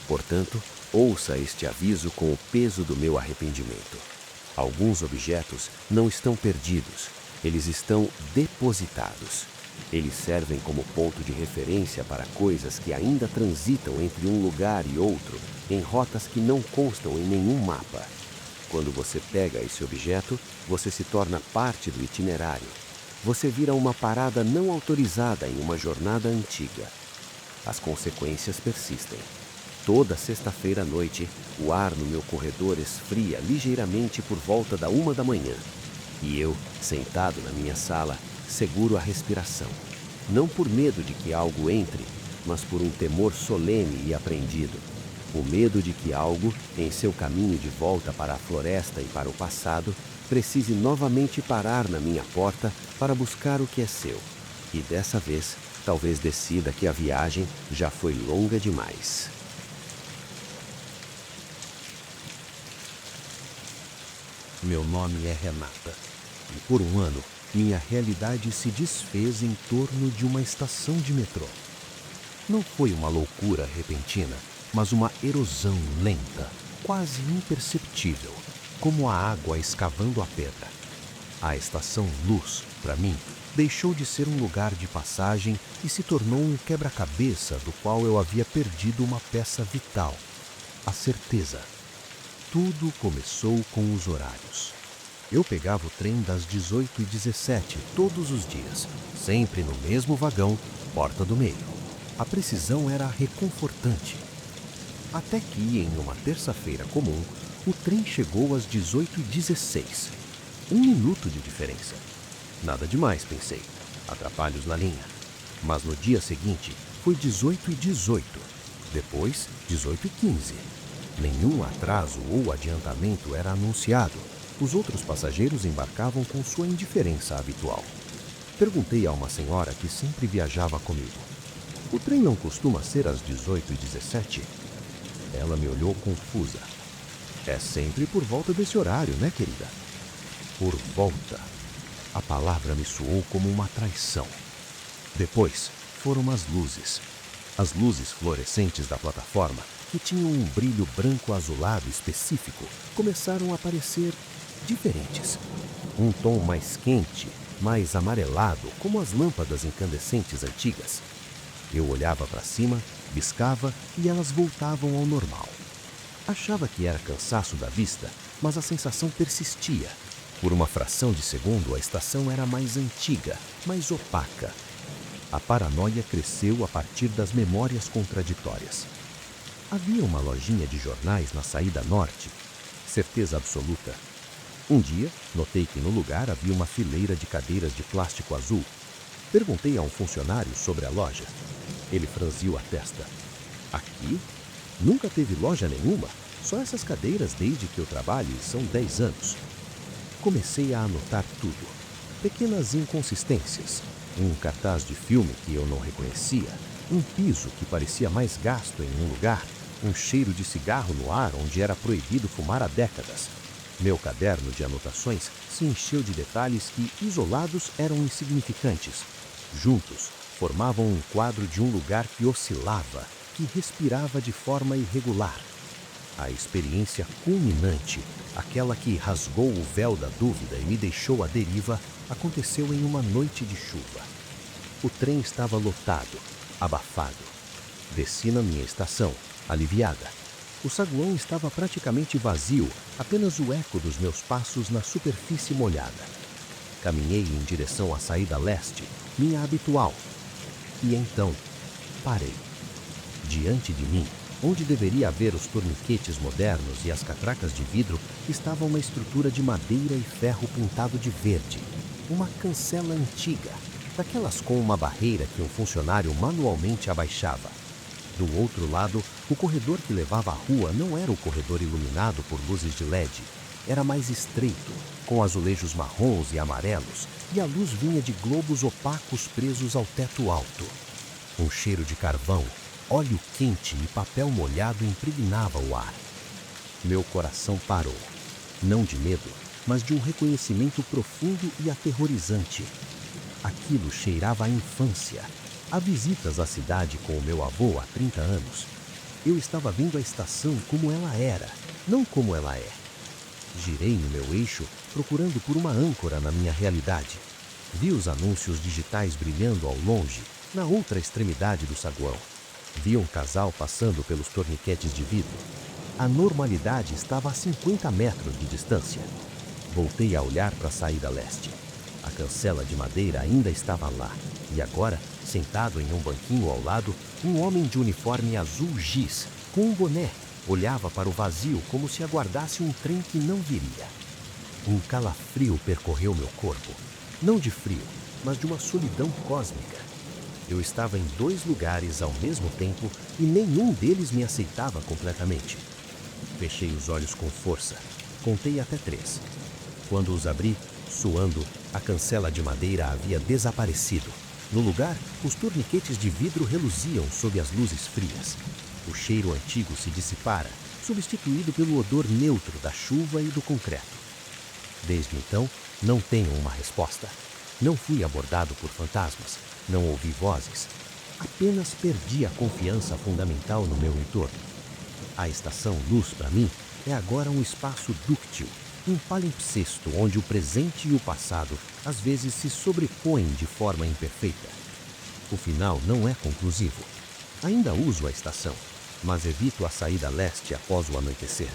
Portanto, ouça este aviso com o peso do meu arrependimento. Alguns objetos não estão perdidos, eles estão depositados. Eles servem como ponto de referência para coisas que ainda transitam entre um lugar e outro em rotas que não constam em nenhum mapa. Quando você pega esse objeto, você se torna parte do itinerário. Você vira uma parada não autorizada em uma jornada antiga. As consequências persistem. Toda sexta-feira à noite, o ar no meu corredor esfria ligeiramente por volta da 1 da manhã. E eu, sentado na minha sala, seguro a respiração. Não por medo de que algo entre, mas por um temor solene e aprendido. O medo de que algo, em seu caminho de volta para a floresta e para o passado, precise novamente parar na minha porta para buscar o que é seu. E dessa vez, talvez decida que a viagem já foi longa demais. Meu nome é Renata, e por um ano, minha realidade se desfez em torno de uma estação de metrô. Não foi uma loucura repentina, mas uma erosão lenta, quase imperceptível, como a água escavando a pedra. A estação Luz, para mim, deixou de ser um lugar de passagem e se tornou um quebra-cabeça do qual eu havia perdido uma peça vital, a certeza. Tudo começou com os horários. Eu pegava o trem das 18h17 todos os dias, sempre no mesmo vagão, porta do meio. A precisão era reconfortante. Até que, em uma terça-feira comum, o trem chegou às 18h16. 1 minuto de diferença. Nada demais, pensei. Atrapalhos na linha. Mas no dia seguinte, foi 18h18. Depois, 18h15. Nenhum atraso ou adiantamento era anunciado. Os outros passageiros embarcavam com sua indiferença habitual. Perguntei a uma senhora que sempre viajava comigo. O trem não costuma ser às 18h17? Ela me olhou confusa. É sempre por volta desse horário, né, querida? Por volta. A palavra me soou como uma traição. Depois foram as luzes. As luzes fluorescentes da plataforma, que tinham um brilho branco-azulado específico, começaram a parecer diferentes. Um tom mais quente, mais amarelado, como as lâmpadas incandescentes antigas. Eu olhava para cima, piscava e elas voltavam ao normal. Achava que era cansaço da vista, mas a sensação persistia. Por uma fração de segundo, a estação era mais antiga, mais opaca. A paranoia cresceu a partir das memórias contraditórias. Havia uma lojinha de jornais na saída norte. Certeza absoluta. Um dia, notei que no lugar havia uma fileira de cadeiras de plástico azul. Perguntei a um funcionário sobre a loja. Ele franziu a testa. Aqui? Nunca teve loja nenhuma. Só essas cadeiras desde que eu trabalho e são 10 anos. Comecei a anotar tudo. Pequenas inconsistências. Um cartaz de filme que eu não reconhecia. Um piso que parecia mais gasto em um lugar. Um cheiro de cigarro no ar onde era proibido fumar há décadas. Meu caderno de anotações se encheu de detalhes que, isolados, eram insignificantes. Juntos, formavam um quadro de um lugar que oscilava, que respirava de forma irregular. A experiência culminante, aquela que rasgou o véu da dúvida e me deixou à deriva, aconteceu em uma noite de chuva. O trem estava lotado, abafado. Desci na minha estação, aliviada. O saguão estava praticamente vazio, apenas o eco dos meus passos na superfície molhada. Caminhei em direção à saída leste, minha habitual. E então, parei. Diante de mim, onde deveria haver os torniquetes modernos e as catracas de vidro, estava uma estrutura de madeira e ferro pintado de verde. Uma cancela antiga, daquelas com uma barreira que um funcionário manualmente abaixava. Do outro lado, o corredor que levava à rua não era o corredor iluminado por luzes de LED. era mais estreito, com azulejos marrons e amarelos, e a luz vinha de globos opacos presos ao teto alto. Um cheiro de carvão, óleo quente e papel molhado impregnava o ar. Meu coração parou, não de medo, mas de um reconhecimento profundo e aterrorizante. Aquilo cheirava à infância, a visitas à cidade com o meu avô há 30 anos. Eu estava vendo a estação como ela era, não como ela é. Girei no meu eixo, procurando por uma âncora na minha realidade. Vi os anúncios digitais brilhando ao longe, na outra extremidade do saguão. Vi um casal passando pelos torniquetes de vidro. A normalidade estava a 50 metros de distância. Voltei a olhar para a saída leste. A cancela de madeira ainda estava lá, e agora, sentado em um banquinho ao lado, um homem de uniforme azul giz, com um boné, olhava para o vazio como se aguardasse um trem que não viria. Um calafrio percorreu meu corpo, não de frio, mas de uma solidão cósmica. Eu estava em 2 lugares ao mesmo tempo e nenhum deles me aceitava completamente. Fechei os olhos com força, contei até 3. Quando os abri, suando, a cancela de madeira havia desaparecido. No lugar, os torniquetes de vidro reluziam sob as luzes frias. O cheiro antigo se dissipara, substituído pelo odor neutro da chuva e do concreto. Desde então, não tenho uma resposta. Não fui abordado por fantasmas, não ouvi vozes. Apenas perdi a confiança fundamental no meu entorno. A estação Luz, para mim, é agora um espaço dúctil, um palimpsesto onde o presente e o passado às vezes se sobrepõem de forma imperfeita. O final não é conclusivo. Ainda uso a estação, mas evito a saída leste após o anoitecer.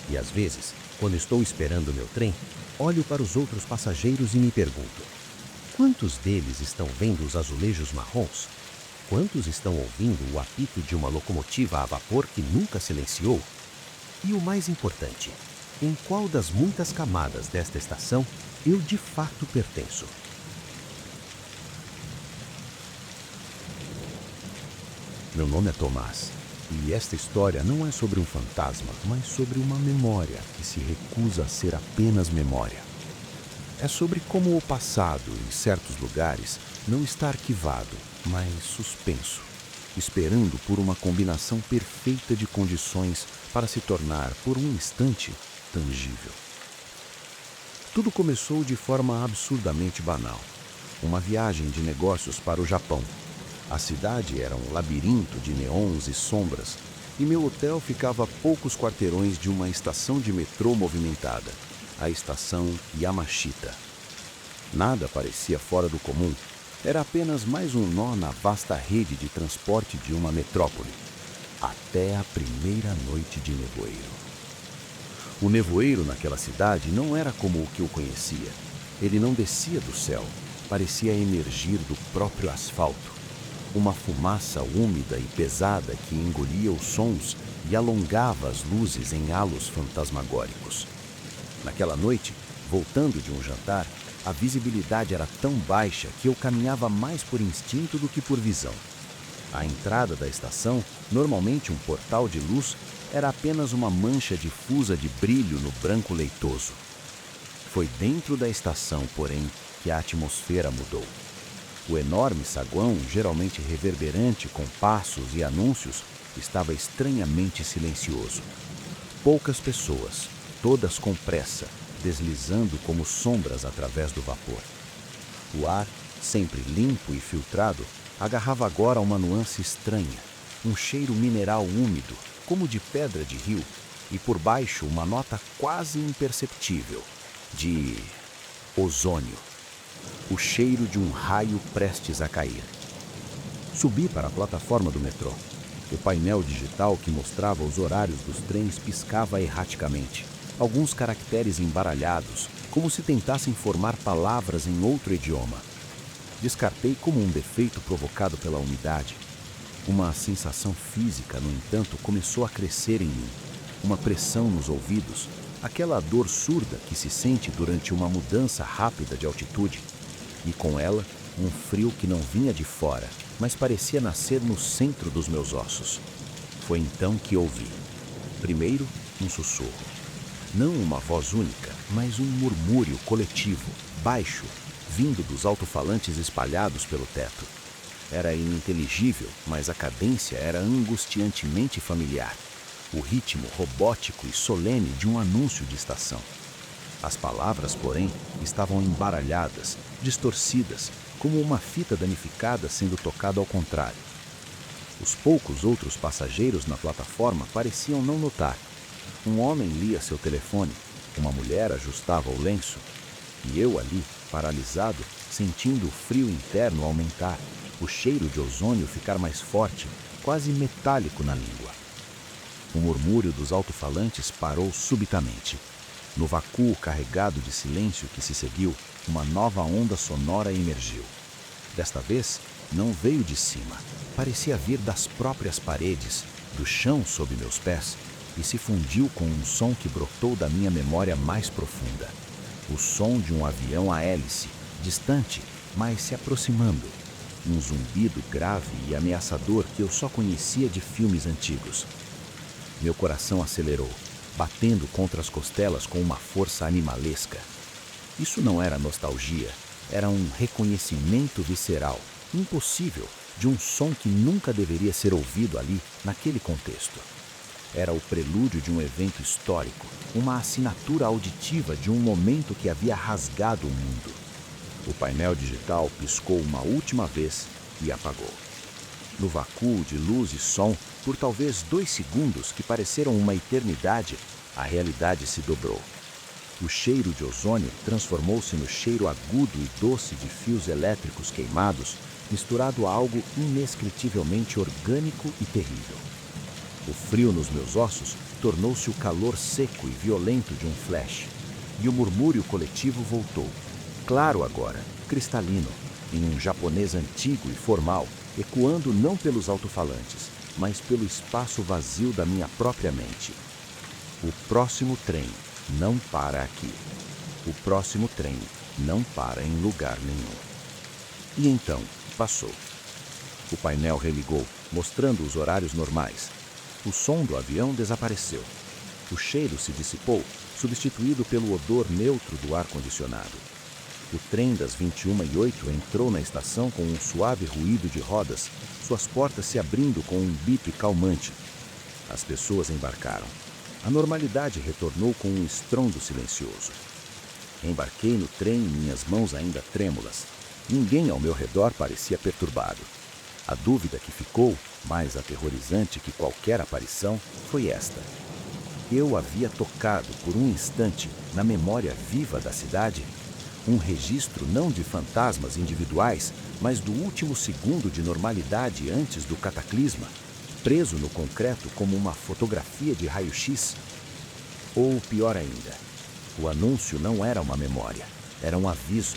E às vezes, quando estou esperando meu trem, olho para os outros passageiros e me pergunto: quantos deles estão vendo os azulejos marrons? Quantos estão ouvindo o apito de uma locomotiva a vapor que nunca silenciou? E o mais importante, em qual das muitas camadas desta estação eu de fato pertenço? Meu nome é Tomás, e esta história não é sobre um fantasma, mas sobre uma memória que se recusa a ser apenas memória. É sobre como o passado, em certos lugares, não está arquivado, mas suspenso, esperando por uma combinação perfeita de condições para se tornar, por um instante, tangível. Tudo começou de forma absurdamente banal. Uma viagem de negócios para o Japão. A cidade era um labirinto de neons e sombras, e meu hotel ficava a poucos quarteirões de uma estação de metrô movimentada, a estação Yamashita. Nada parecia fora do comum, era apenas mais um nó na vasta rede de transporte de uma metrópole, até a primeira noite de nevoeiro. O nevoeiro naquela cidade não era como o que eu conhecia. Ele não descia do céu, parecia emergir do próprio asfalto. Uma fumaça úmida e pesada que engolia os sons e alongava as luzes em halos fantasmagóricos. Naquela noite, voltando de um jantar, a visibilidade era tão baixa que eu caminhava mais por instinto do que por visão. A entrada da estação, normalmente um portal de luz, era apenas uma mancha difusa de brilho no branco leitoso. Foi dentro da estação, porém, que a atmosfera mudou. O enorme saguão, geralmente reverberante com passos e anúncios, estava estranhamente silencioso. Poucas pessoas, todas com pressa, deslizando como sombras através do vapor. O ar, sempre limpo e filtrado, agarrava agora uma nuance estranha, um cheiro mineral úmido, como de pedra de rio, e por baixo uma nota quase imperceptível, de ozônio. O cheiro de um raio prestes a cair. Subi para a plataforma do metrô. O painel digital que mostrava os horários dos trens piscava erraticamente. Alguns caracteres embaralhados, como se tentassem formar palavras em outro idioma. Descartei como um defeito provocado pela umidade. Uma sensação física, no entanto, começou a crescer em mim. Uma pressão nos ouvidos, aquela dor surda que se sente durante uma mudança rápida de altitude. E com ela, um frio que não vinha de fora, mas parecia nascer no centro dos meus ossos. Foi então que ouvi. Primeiro, um sussurro. Não uma voz única, mas um murmúrio coletivo, baixo, vindo dos alto-falantes espalhados pelo teto. Era ininteligível, mas a cadência era angustiantemente familiar. O ritmo robótico e solene de um anúncio de estação. As palavras, porém, estavam embaralhadas, distorcidas, como uma fita danificada sendo tocada ao contrário. Os poucos outros passageiros na plataforma pareciam não notar. Um homem lia seu telefone, uma mulher ajustava o lenço, e eu ali, paralisado, sentindo o frio interno aumentar, o cheiro de ozônio ficar mais forte, quase metálico na língua. O murmúrio dos alto-falantes parou subitamente. No vácuo carregado de silêncio que se seguiu, uma nova onda sonora emergiu. Desta vez, não veio de cima. Parecia vir das próprias paredes, do chão sob meus pés, e se fundiu com um som que brotou da minha memória mais profunda. O som de um avião a hélice, distante, mas se aproximando. Um zumbido grave e ameaçador que eu só conhecia de filmes antigos. Meu coração acelerou, batendo contra as costelas com uma força animalesca. Isso não era nostalgia, era um reconhecimento visceral, impossível, de um som que nunca deveria ser ouvido ali, naquele contexto. Era o prelúdio de um evento histórico, uma assinatura auditiva de um momento que havia rasgado o mundo. O painel digital piscou uma última vez e apagou. No vácuo de luz e som, por talvez 2 segundos que pareceram uma eternidade, a realidade se dobrou. O cheiro de ozônio transformou-se no cheiro agudo e doce de fios elétricos queimados, misturado a algo indescritivelmente orgânico e terrível. O frio nos meus ossos tornou-se o calor seco e violento de um flash, e o murmúrio coletivo voltou. Claro agora, cristalino, em um japonês antigo e formal, ecoando não pelos alto-falantes, mas pelo espaço vazio da minha própria mente. O próximo trem não para aqui. O próximo trem não para em lugar nenhum. E então, passou. O painel religou, mostrando os horários normais. O som do avião desapareceu. O cheiro se dissipou, substituído pelo odor neutro do ar-condicionado. O trem das 21h08 entrou na estação com um suave ruído de rodas, suas portas se abrindo com um bip calmante. As pessoas embarcaram. A normalidade retornou com um estrondo silencioso. Embarquei no trem, minhas mãos ainda trêmulas. Ninguém ao meu redor parecia perturbado. A dúvida que ficou, mais aterrorizante que qualquer aparição, foi esta. Eu havia tocado por um instante na memória viva da cidade um registro não de fantasmas individuais, mas do último segundo de normalidade antes do cataclisma, preso no concreto como uma fotografia de raio-x. Ou pior ainda, o anúncio não era uma memória, era um aviso,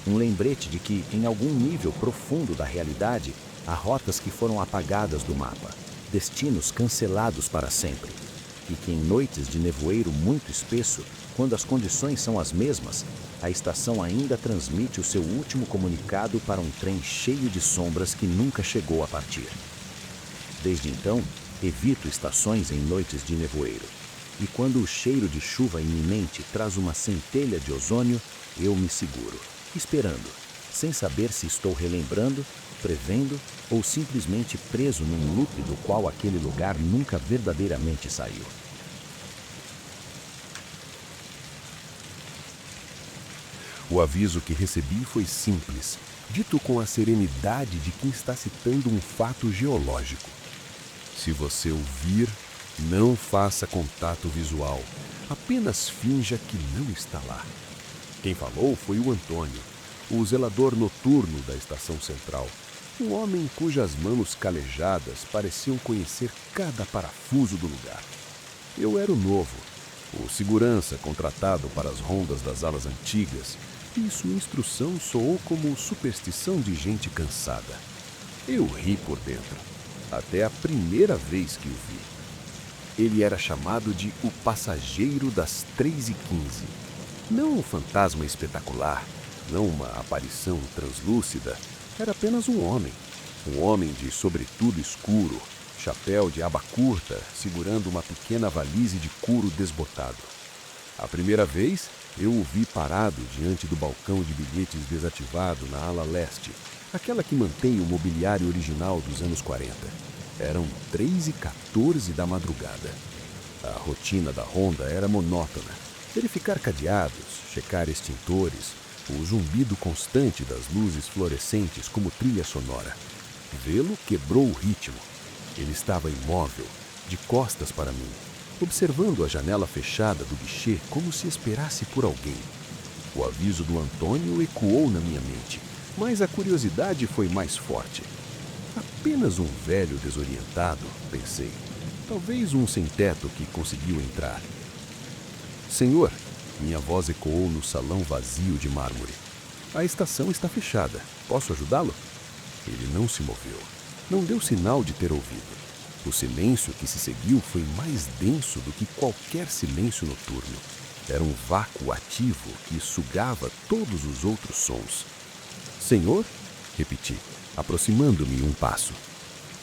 um lembrete de que, em algum nível profundo da realidade, há rotas que foram apagadas do mapa, destinos cancelados para sempre, e que em noites de nevoeiro muito espesso, quando as condições são as mesmas, a estação ainda transmite o seu último comunicado para um trem cheio de sombras que nunca chegou a partir. Desde então, evito estações em noites de nevoeiro. E quando o cheiro de chuva iminente traz uma centelha de ozônio, eu me seguro, esperando, sem saber se estou relembrando, prevendo ou simplesmente preso num loop do qual aquele lugar nunca verdadeiramente saiu. O aviso que recebi foi simples, dito com a serenidade de quem está citando um fato geológico. Se você ouvir, não faça contato visual, apenas finja que não está lá. Quem falou foi o Antônio, o zelador noturno da estação central, um homem cujas mãos calejadas pareciam conhecer cada parafuso do lugar. Eu era o novo, o segurança contratado para as rondas das alas antigas, e sua instrução soou como superstição de gente cansada. Eu ri por dentro, até a primeira vez que o vi. Ele era chamado de o passageiro das 3h15. Não um fantasma espetacular, não uma aparição translúcida. Era apenas um homem de sobretudo escuro, chapéu de aba curta, segurando uma pequena valise de couro desbotado. A primeira vez, eu o vi parado diante do balcão de bilhetes desativado na ala leste, aquela que mantém o mobiliário original dos anos 40. Eram 3h14 da madrugada. A rotina da ronda era monótona. Verificar cadeados, checar extintores, o zumbido constante das luzes fluorescentes como trilha sonora. Vê-lo quebrou o ritmo. Ele estava imóvel, de costas para mim, observando a janela fechada do guichê como se esperasse por alguém. O aviso do Antônio ecoou na minha mente, mas a curiosidade foi mais forte. Apenas um velho desorientado, pensei. Talvez um sem-teto que conseguiu entrar. Senhor, minha voz ecoou no salão vazio de mármore. A estação está fechada. Posso ajudá-lo? Ele não se moveu. Não deu sinal de ter ouvido. O silêncio que se seguiu foi mais denso do que qualquer silêncio noturno. Era um vácuo ativo que sugava todos os outros sons. Senhor? Repeti, aproximando-me um passo.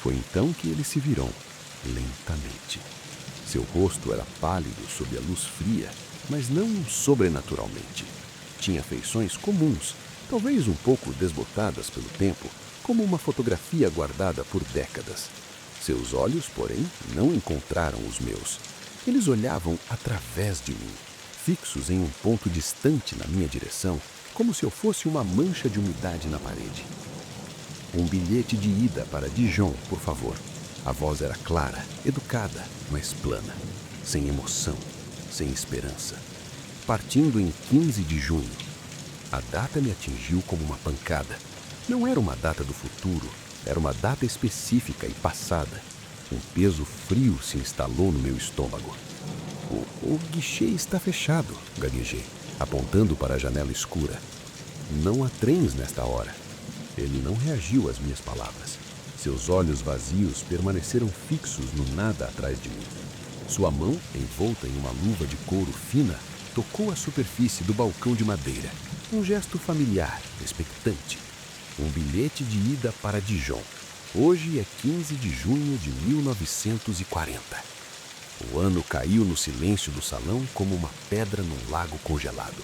Foi então que ele se virou, lentamente. Seu rosto era pálido sob a luz fria, mas não sobrenaturalmente. Tinha feições comuns, talvez um pouco desbotadas pelo tempo, como uma fotografia guardada por décadas. Seus olhos, porém, não encontraram os meus. Eles olhavam através de mim, fixos em um ponto distante na minha direção, como se eu fosse uma mancha de umidade na parede. Um bilhete de ida para Dijon, por favor. A voz era clara, educada, mas plana, sem emoção, sem esperança. Partindo em 15 de junho. A data me atingiu como uma pancada. Não era uma data do futuro, era uma data específica e passada. Um peso frio se instalou no meu estômago. O guichê está fechado, gaguejei, apontando para a janela escura. Não há trens nesta hora. Ele não reagiu às minhas palavras. Seus olhos vazios permaneceram fixos no nada atrás de mim. Sua mão, envolta em uma luva de couro fina, tocou a superfície do balcão de madeira. Um gesto familiar, expectante. Um bilhete de ida para Dijon. Hoje é 15 de junho de 1940. O ano caiu no silêncio do salão como uma pedra num lago congelado.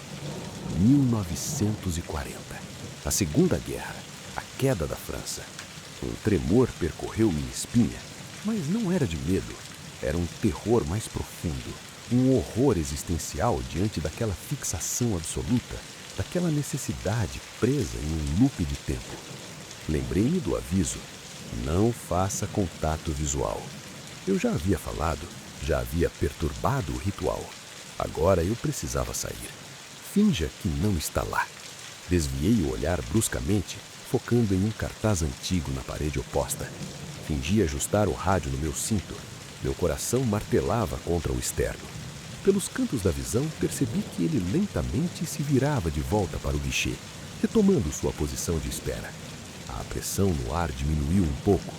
1940. A Segunda Guerra. A queda da França. Um tremor percorreu minha espinha, mas não era de medo. Era um terror mais profundo. Um horror existencial diante daquela fixação absoluta, daquela necessidade presa em um loop de tempo. Lembrei-me do aviso. Não faça contato visual. Eu já havia falado, já havia perturbado o ritual. Agora eu precisava sair. Finja que não está lá. Desviei o olhar bruscamente, focando em um cartaz antigo na parede oposta. Fingi ajustar o rádio no meu cinto. Meu coração martelava contra o externo. Pelos cantos da visão, percebi que ele lentamente se virava de volta para o guichê, retomando sua posição de espera. A pressão no ar diminuiu um pouco.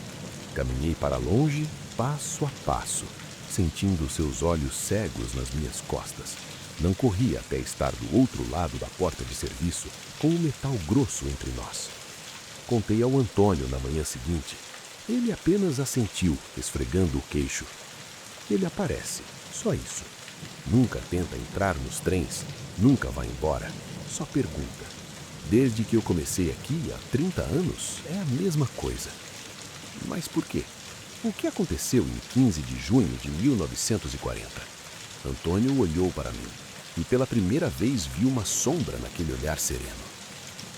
Caminhei para longe, passo a passo, sentindo seus olhos cegos nas minhas costas. Não corri até estar do outro lado da porta de serviço, com o metal grosso entre nós. Contei ao Antônio na manhã seguinte. Ele apenas assentiu, esfregando o queixo. Ele aparece, só isso. Nunca tenta entrar nos trens, nunca vai embora, só pergunta. Desde que eu comecei aqui, há 30 anos, é a mesma coisa. Mas por quê? O que aconteceu em 15 de junho de 1940? Antônio olhou para mim e pela primeira vez vi uma sombra naquele olhar sereno.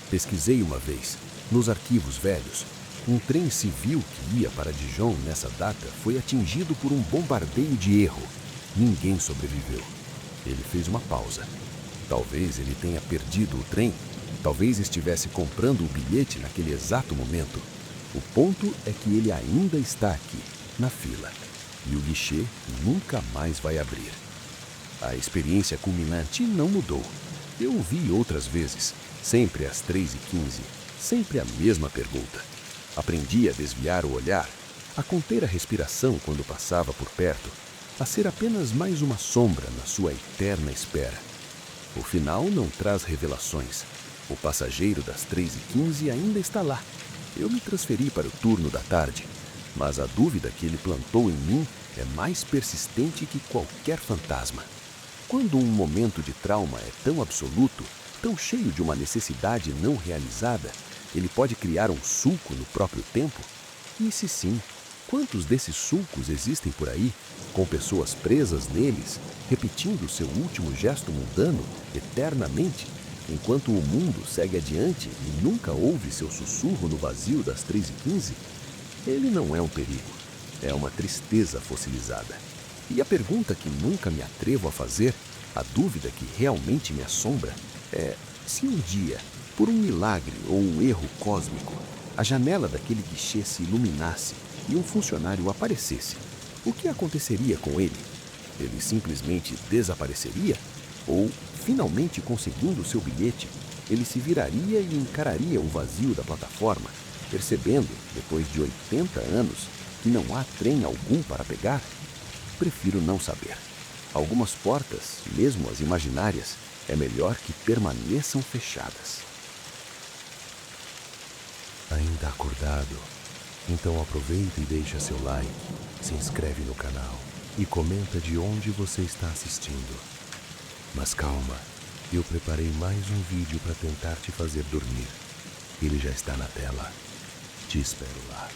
Pesquisei uma vez, nos arquivos velhos, um trem civil que ia para Dijon nessa data foi atingido por um bombardeio de erro. Ninguém sobreviveu. Ele fez uma pausa. Talvez ele tenha perdido o trem. Talvez estivesse comprando o bilhete naquele exato momento. O ponto é que ele ainda está aqui, na fila. E o guichê nunca mais vai abrir. A experiência culminante não mudou. Eu o vi outras vezes, sempre às 3h15, sempre a mesma pergunta. Aprendi a desviar o olhar, a conter a respiração quando passava por perto, a ser apenas mais uma sombra na sua eterna espera. O final não traz revelações. O passageiro das 3h15 ainda está lá. Eu me transferi para o turno da tarde, mas a dúvida que ele plantou em mim é mais persistente que qualquer fantasma. Quando um momento de trauma é tão absoluto, tão cheio de uma necessidade não realizada, ele pode criar um sulco no próprio tempo? E se sim, quantos desses sulcos existem por aí, com pessoas presas neles, repetindo seu último gesto mundano eternamente, enquanto o mundo segue adiante e nunca ouve seu sussurro no vazio das 3h15? Ele não é um perigo, é uma tristeza fossilizada. E a pergunta que nunca me atrevo a fazer, a dúvida que realmente me assombra, é: se um dia, por um milagre ou um erro cósmico, a janela daquele guichê se iluminasse e um funcionário aparecesse, o que aconteceria com ele? Ele simplesmente desapareceria? Ou, finalmente conseguindo seu bilhete, ele se viraria e encararia o vazio da plataforma, percebendo, depois de 80 anos, que não há trem algum para pegar? Prefiro não saber. Algumas portas, mesmo as imaginárias, é melhor que permaneçam fechadas. Ainda acordado? Então aproveita e deixa seu like, se inscreve no canal e comenta de onde você está assistindo. Mas calma, eu preparei mais um vídeo para tentar te fazer dormir. Ele já está na tela. Te espero lá.